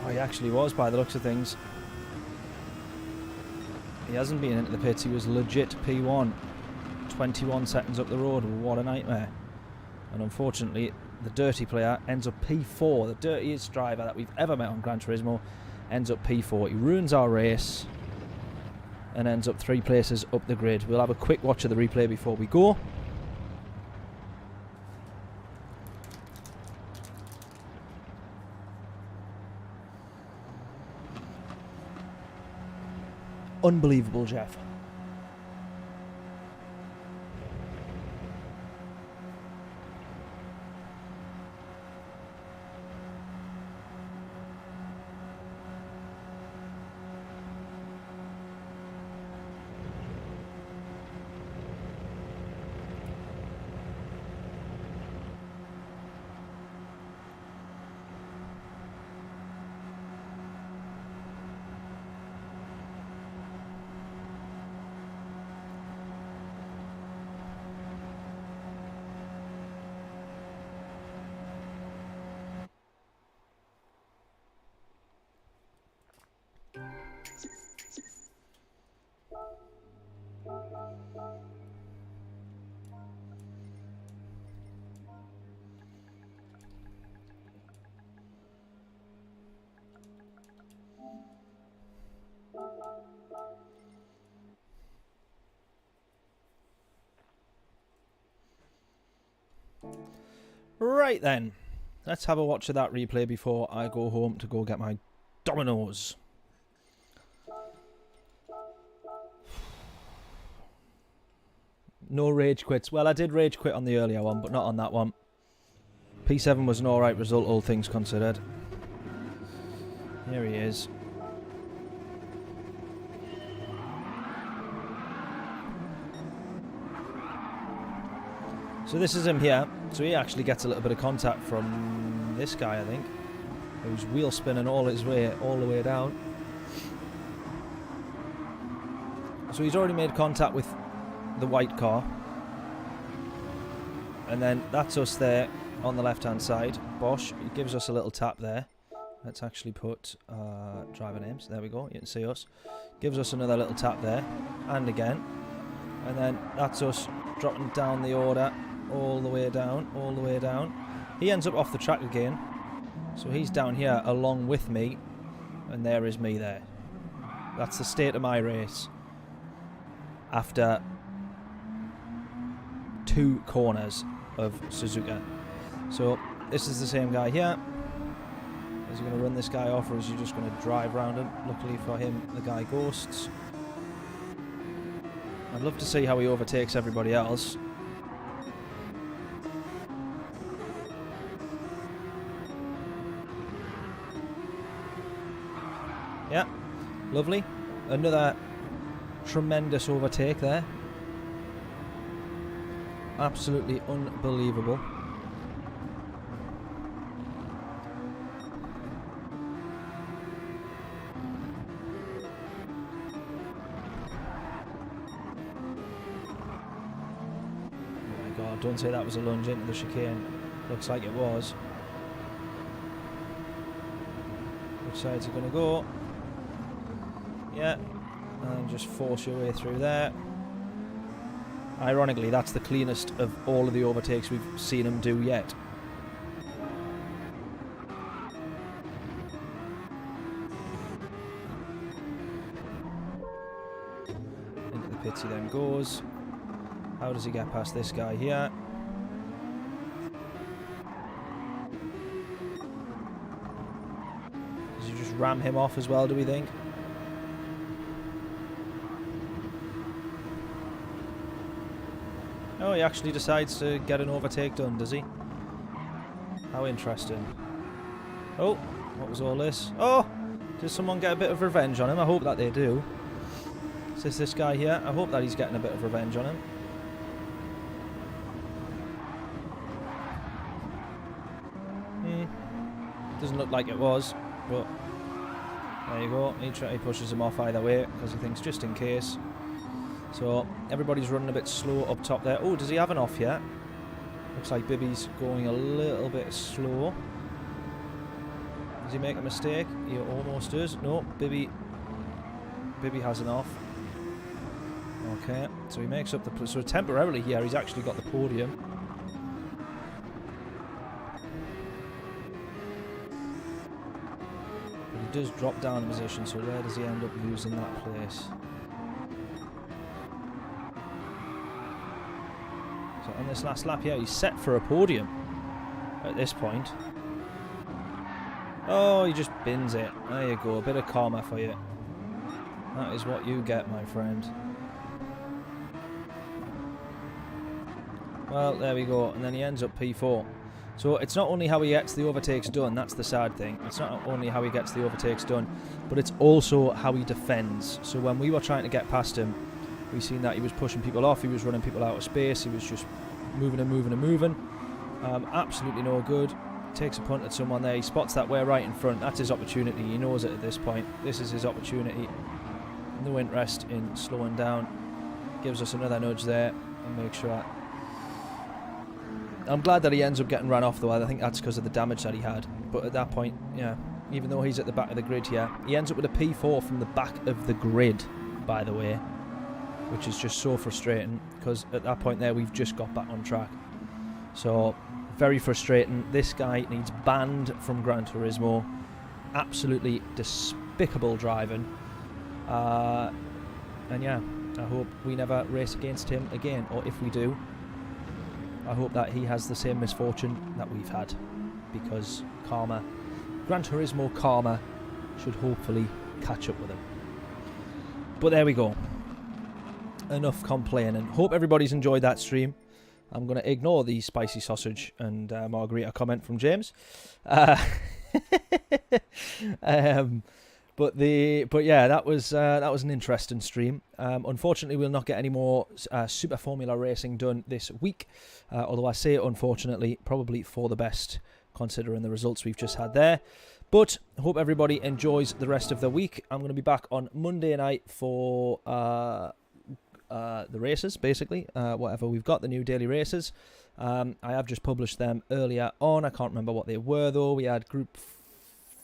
Oh, he actually was, by the looks of things. He hasn't been into the pits. He was legit P1. 21 seconds up the road. What a nightmare. And unfortunately, the dirty player ends up P4. The dirtiest driver that we've ever met on Gran Turismo ends up P4. He ruins our race and ends up 3 places up the grid. We'll have a quick watch of the replay before we go. Unbelievable, Jeff. Right then, let's have a watch of that replay before I go home to go get my Dominoes. No rage quits. Well, I did rage quit on the earlier one, but not on that one. P7 was an alright result, all things considered. Here he is. So this is him here. So he actually gets a little bit of contact from this guy, I think, who's wheel spinning all the way down. So he's already made contact with the white car. And then that's us there on the left-hand side. Bosch, he gives us a little tap there. Let's actually put driver names. There we go. You can see us. Gives us another little tap there. And again. And then that's us dropping down the order. All the way down, all the way down. He ends up off the track again. So he's down here along with me. And there is me there. That's the state of my race. After 2 corners of Suzuka. So this is the same guy here. Is he going to run this guy off, or is he just going to drive around him? Luckily for him, the guy ghosts. I'd love to see how he overtakes everybody else. Yeah, lovely. Another tremendous overtake there. Absolutely unbelievable. Oh my god, don't say that was a lunge into the chicane. Looks like it was. Which side's it going to go? Yeah. And just force your way through there. Ironically, that's the cleanest of all of the overtakes we've seen him do yet. Into the pits he then goes. How does he get past this guy here? Does he just ram him off as well, do we think? Oh, he actually decides to get an overtake done, does he? How interesting. Oh, what was all this? Oh, does someone get a bit of revenge on him? I hope that they do. Is this guy here? I hope that he's getting a bit of revenge on him. Doesn't look like it was, but there you go. He pushes him off either way because he thinks just in case. So everybody's running a bit slow up top there. Oh, does he have an off yet? Looks like Bibby's going a little bit slow. Does he make a mistake? He almost does. No, Bibby has an off. Okay, so he makes up the... So temporarily here, he's actually got the podium. But he does drop down in position, so where does he end up losing that place? So on this last lap here, he's set for a podium at this point. Oh, he just bins it. There you go, a bit of karma for you. That is what you get, my friend. Well, there we go, and then he ends up P4. So it's not only how he gets the overtakes done, that's the sad thing. It's not only how he gets the overtakes done, but it's also how he defends. So when we were trying to get past him, we seen that he was pushing people off, he was running people out of space, he was just moving and moving and moving. Absolutely no good. Takes a punt at someone there, he spots that we're right in front, that's his opportunity, he knows it at this point. This is his opportunity. No interest in slowing down. Gives us another nudge there and make sure. I'm glad that he ends up getting run off though, I think that's because of the damage that he had. But at that point, yeah, even though he's at the back of the grid here, he ends up with a P4 from the back of the grid, by the way. Which is just so frustrating, because at that point there we've just got back on track. So, very frustrating. This guy needs banned from Gran Turismo. Absolutely despicable driving. And yeah, I hope we never race against him again, or if we do, I hope that he has the same misfortune that we've had, because karma, Gran Turismo karma, should hopefully catch up with him. But there we go. Enough complaining. Hope everybody's enjoyed that stream. I'm going to ignore the spicy sausage and margarita comment from James. But yeah, that was an interesting stream. Unfortunately, we'll not get any more Super Formula racing done this week. Although I say unfortunately, probably for the best, considering the results we've just had there. But hope everybody enjoys the rest of the week. I'm going to be back on Monday night for the races, basically. Whatever we've got, the new daily races. I have just published them earlier on. I can't remember what they were though. We had Group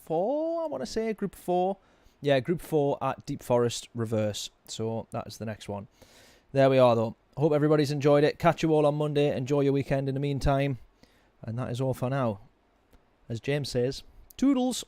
4, I want to say. Group 4. Yeah, Group 4 at Deep Forest Reverse. So that's the next one. There we are though. Hope everybody's enjoyed it. Catch you all on Monday. Enjoy your weekend in the meantime. And that is all for now. As James says, toodles.